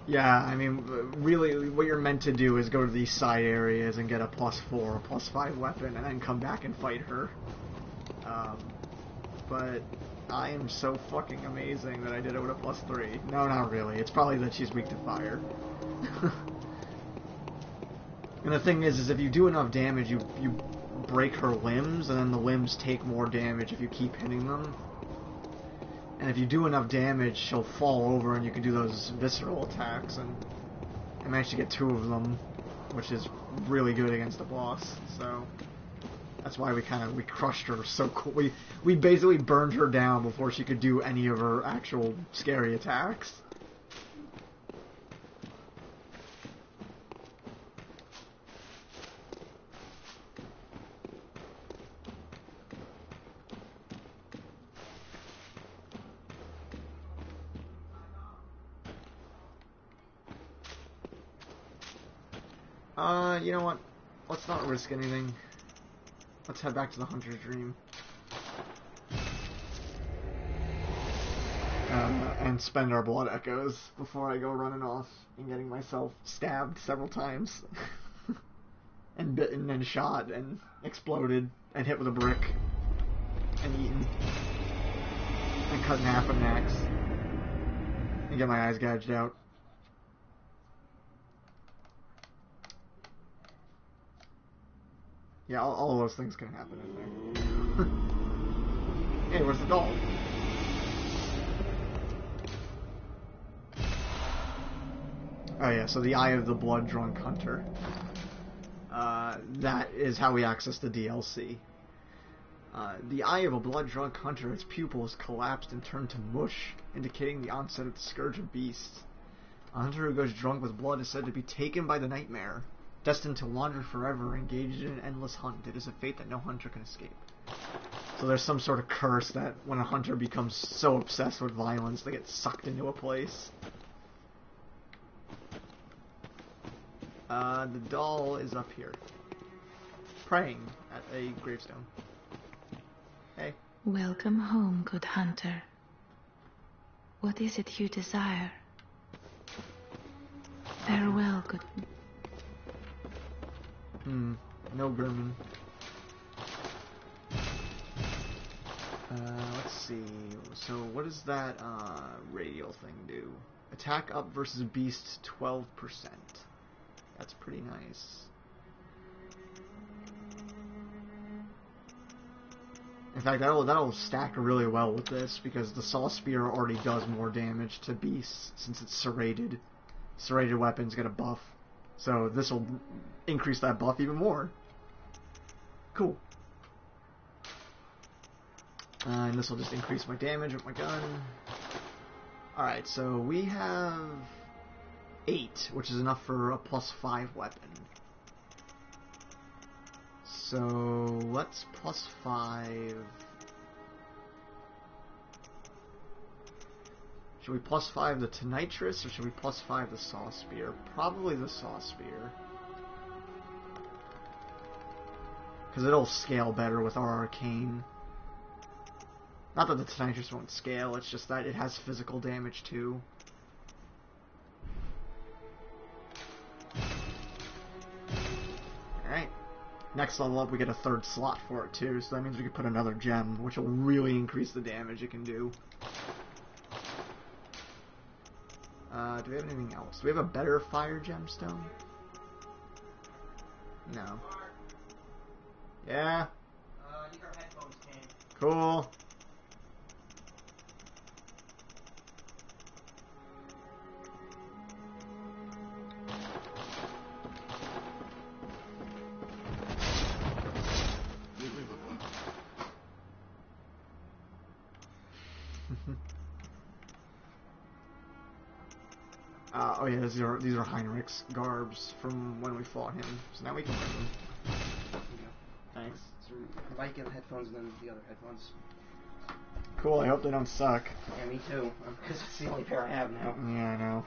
Yeah, I mean, really, what you're meant to do is go to these side areas and get a +4, +5 weapon, and then come back and fight her. But I am so fucking amazing that I did it with a +3. No, not really. It's probably that she's weak to fire. And the thing is if you do enough damage, you break her limbs, and then the limbs take more damage if you keep hitting them. And if you do enough damage, she'll fall over, and you can do those visceral attacks. And I managed to get 2 of them, which is really good against the boss. So that's why we crushed her so cool. We basically burned her down before she could do any of her actual scary attacks. You know what? Let's not risk anything. Let's head back to the Hunter's Dream. And spend our blood echoes before I go running off and getting myself stabbed several times. And bitten and shot and exploded and hit with a brick and eaten. And cut in half with an axe. And get my eyes gouged out. Yeah, all those things can happen in there. Hey, where's the doll? Oh yeah, so the Eye of the Blood-Drunk Hunter. That is how we access the DLC. The Eye of a Blood-Drunk Hunter, its pupils collapsed and turned to mush, indicating the onset of the Scourge of Beasts. A hunter who goes drunk with blood is said to be taken by the nightmare, destined to wander forever, engaged in an endless hunt. It is a fate that no hunter can escape. So there's some sort of curse that when a hunter becomes so obsessed with violence, they get sucked into a place. The doll is up here, praying at a gravestone. Hey. Welcome home, good hunter. What is it you desire? Farewell, good... No German. Let's see. So what does that radial thing do? Attack up versus beast 12%. That's pretty nice. In fact, that'll stack really well with this, because the Saw Spear already does more damage to beasts, since it's serrated. Serrated weapons get a buff. So this will increase that buff even more. Cool. And this will just increase my damage with my gun. Alright, so we have 8, which is enough for a +5 weapon. So let's +5. Should we +5 the Tonitrus, or should we +5 the Saw Spear? Probably the Saw Spear. Because it'll scale better with our Arcane. Not that the Tonitrus won't scale, it's just that it has physical damage too. Alright. Next level up, we get a 3rd slot for it too, so that means we can put another gem, which will really increase the damage it can do. Do we have anything else? Do we have a better fire gemstone? No. Yeah? I think our headphones came. Cool. Oh yeah, these are Heinrich's garbs from when we fought him. So now we can wear them. Thanks. So I might get headphones and then the other headphones. Cool, I hope they don't suck. Yeah, me too. Because it's the only pair I have now. Yeah, I know.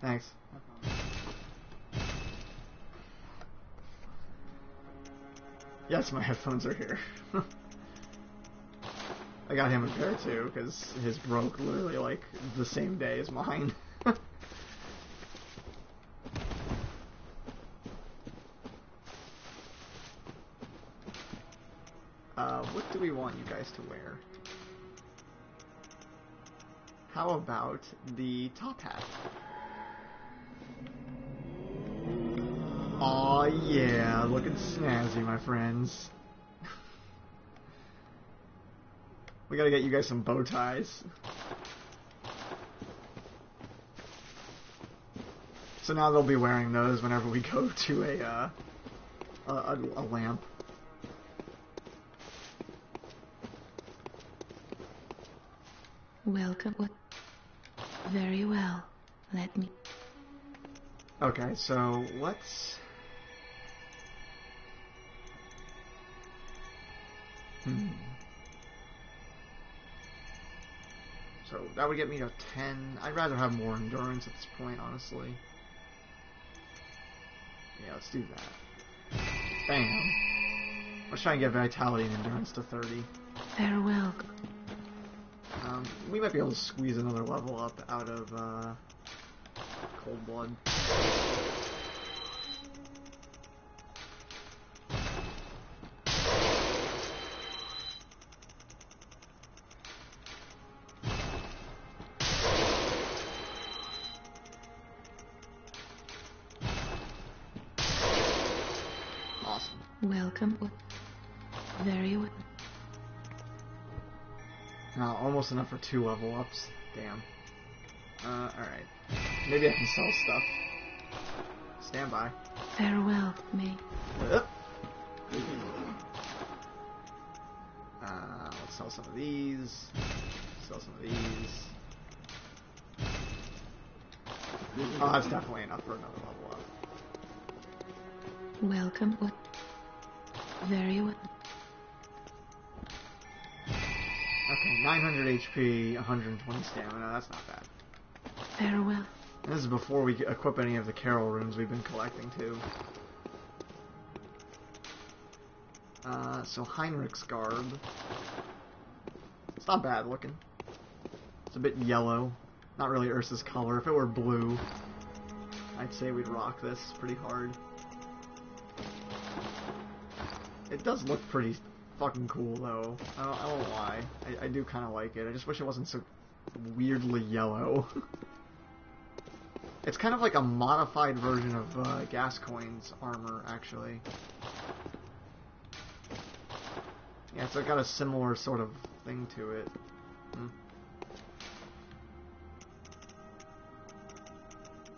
Thanks. Yes, my headphones are here. I got him a pair too, because his broke literally like the same day as mine. What do we want you guys to wear? How about the top hat? Aw yeah, looking snazzy, my friends. We gotta get you guys some bow ties. So now they'll be wearing those whenever we go to a lamp. Welcome. Very well. Let me... Okay, so let's... So that would get me to 10. I'd rather have more endurance at this point, honestly. Yeah, let's do that. Bam. Let's try and get vitality and endurance to 30. Farewell. We might be able to squeeze another level up out of Cold Blood. Awesome. Welcome. Very well. Now, almost enough for 2 level ups. Damn. Alright. Maybe I can sell stuff. Stand by. Farewell, me. Let's sell some of these. Sell some of these. Oh, that's definitely enough for another level up. Welcome. Very well. Okay, 900 HP, 120 stamina, that's not bad. Farewell. And this is before we equip any of the Carol runes we've been collecting too. So Heinrich's garb. It's not bad looking. It's a bit yellow. Not really Ursa's color. If it were blue, I'd say we'd rock this pretty hard. It does look pretty fucking cool though. I don't lie. I do kind of like it. I just wish it wasn't so weirdly yellow. It's kind of like a modified version of Gascoigne's armor, actually. Yeah, it's got a similar sort of thing to it.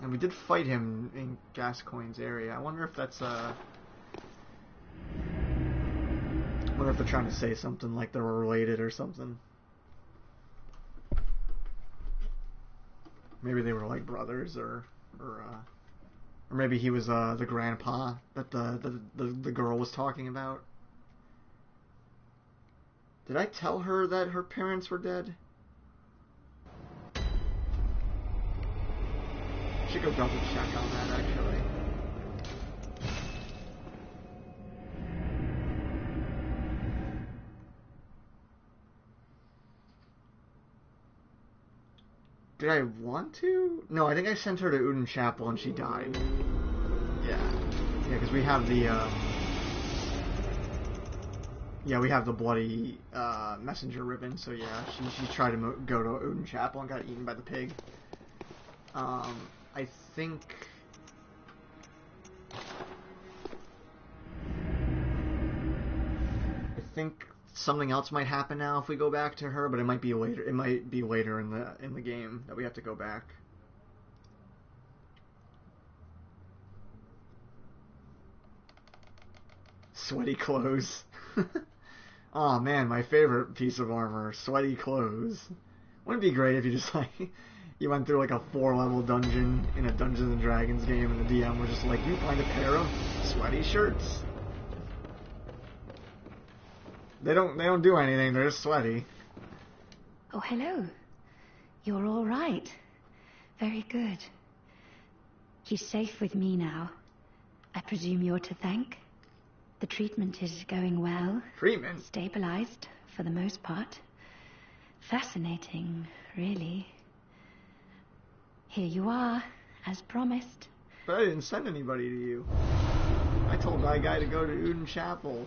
And we did fight him in Gascoigne's area. I wonder if that's I wonder if they're trying to say something like they're related or something. Maybe they were like brothers, or maybe he was the grandpa that the girl was talking about. Did I tell her that her parents were dead? Should go double check on that actually. Did I want to? No, I think I sent her to Uden Chapel and she died. Yeah, because we have the we have the bloody messenger ribbon. So yeah, she tried to go to Uden Chapel and got eaten by the pig. I think something else might happen now if we go back to her, but it might be later. It might be later in the game that we have to go back. Sweaty clothes. Oh man, my favorite piece of armor, sweaty clothes. Wouldn't it be great if you just you went through like a 4-level dungeon in a Dungeons and Dragons game and the DM was just like, you find a pair of sweaty shirts. They don't do anything, they're just sweaty. Oh, hello. You're all right. Very good. He's safe with me now. I presume you're to thank. The treatment is going well. Treatment? Stabilized, for the most part. Fascinating, really. Here you are, as promised. But I didn't send anybody to you. I told that guy to go to Uden Chapel.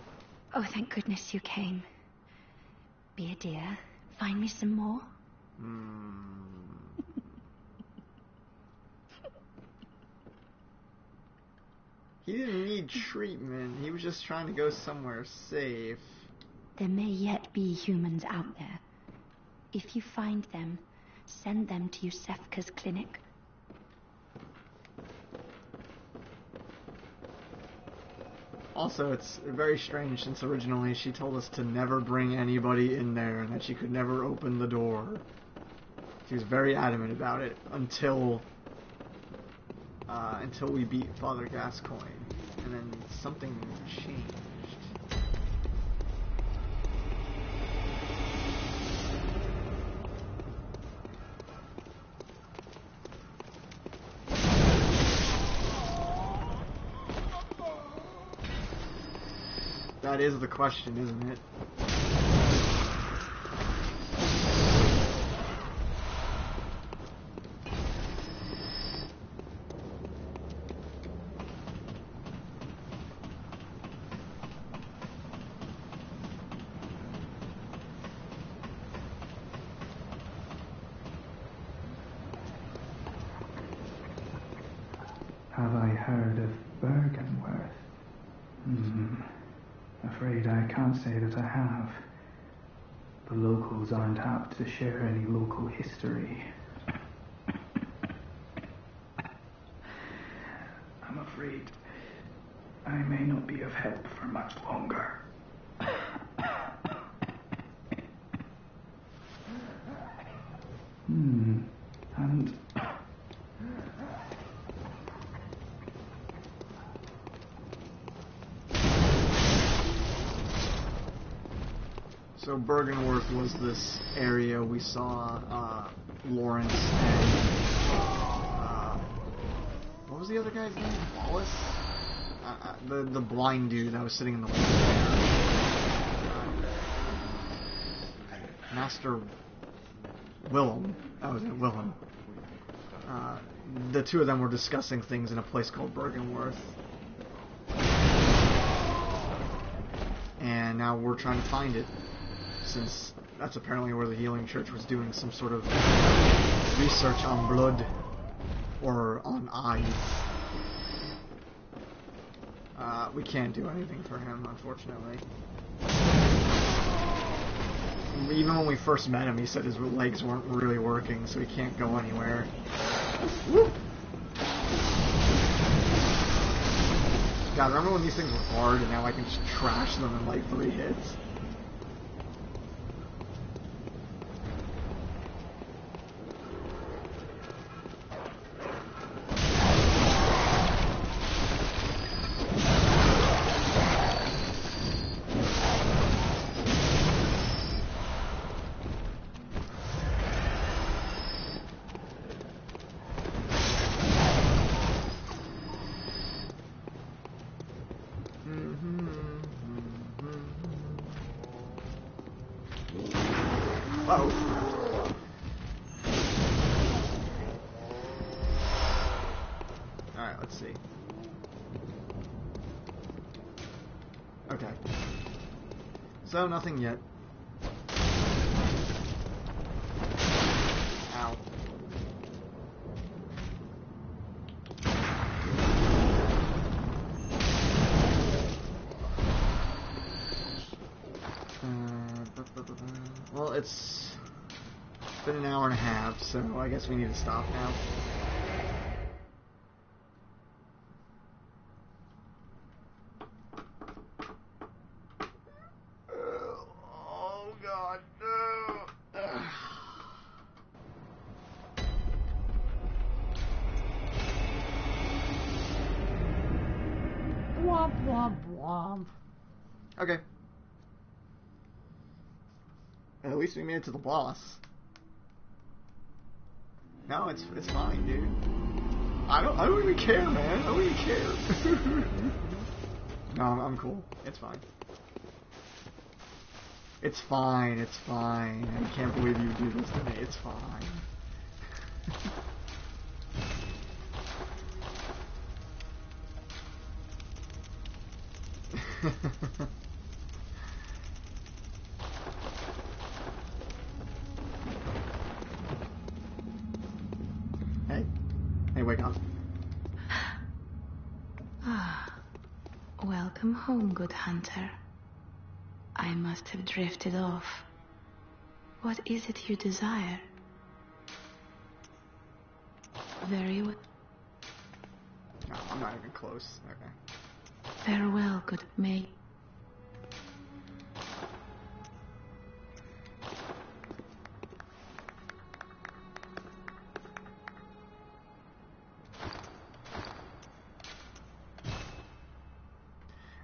Oh, thank goodness you came. Be a dear. Find me some more. He didn't need treatment. He was just trying to go somewhere safe. There may yet be humans out there. If you find them, send them to Yusefka's clinic. Also, it's very strange since originally she told us to never bring anybody in there and that she could never open the door. She was very adamant about it until we beat Father Gascoigne, and then something changed. That is the question, isn't it? Have I heard of Bergenworth? Afraid I can't say that I have. The locals aren't apt to share any local history. I'm afraid I may not be of help for much longer. And so Bergenworth was this area we saw Lawrence and what was the other guy's name? Wallace? The blind dude that was sitting in the Master Willem. That was it, Willem. The two of them were discussing things in a place called Bergenworth. And now we're trying to find it, since that's apparently where the Healing Church was doing some sort of research on blood, or on eyes. We can't do anything for him, unfortunately. even when we first met him, he said his legs weren't really working, so he can't go anywhere. Woo! God, remember when these things were hard and now I can just trash them in like 3 hits? Alright, let's see. Okay. So, nothing yet. Ow. Well, it's been an hour and a half, so I guess we need to stop now. Oh God, no! Womp womp womp. Okay. At least we made it to the boss. No, it's fine, dude. I don't even care, man. I don't even care. No, I'm cool. It's fine. It's fine. It's fine. I can't believe you do this to me. It's fine. Hey, wake up. Ah, welcome home, good hunter. I must have drifted off. What is it you desire? Very well. No, I'm not even close. Okay. Farewell, good mate.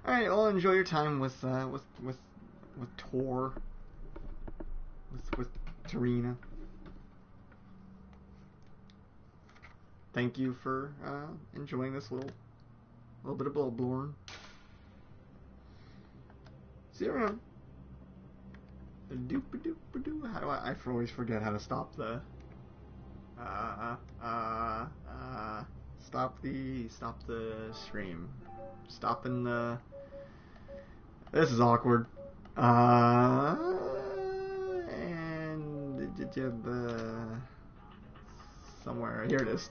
Alright, well, enjoy your time with Tor. With Tarina. Thank you for enjoying this little bit of Bloodborne. See you around. Doop-a-doop-a-doo. How do I always forget how to stop the stop the stream. Stopping the. This is awkward. And somewhere here it is.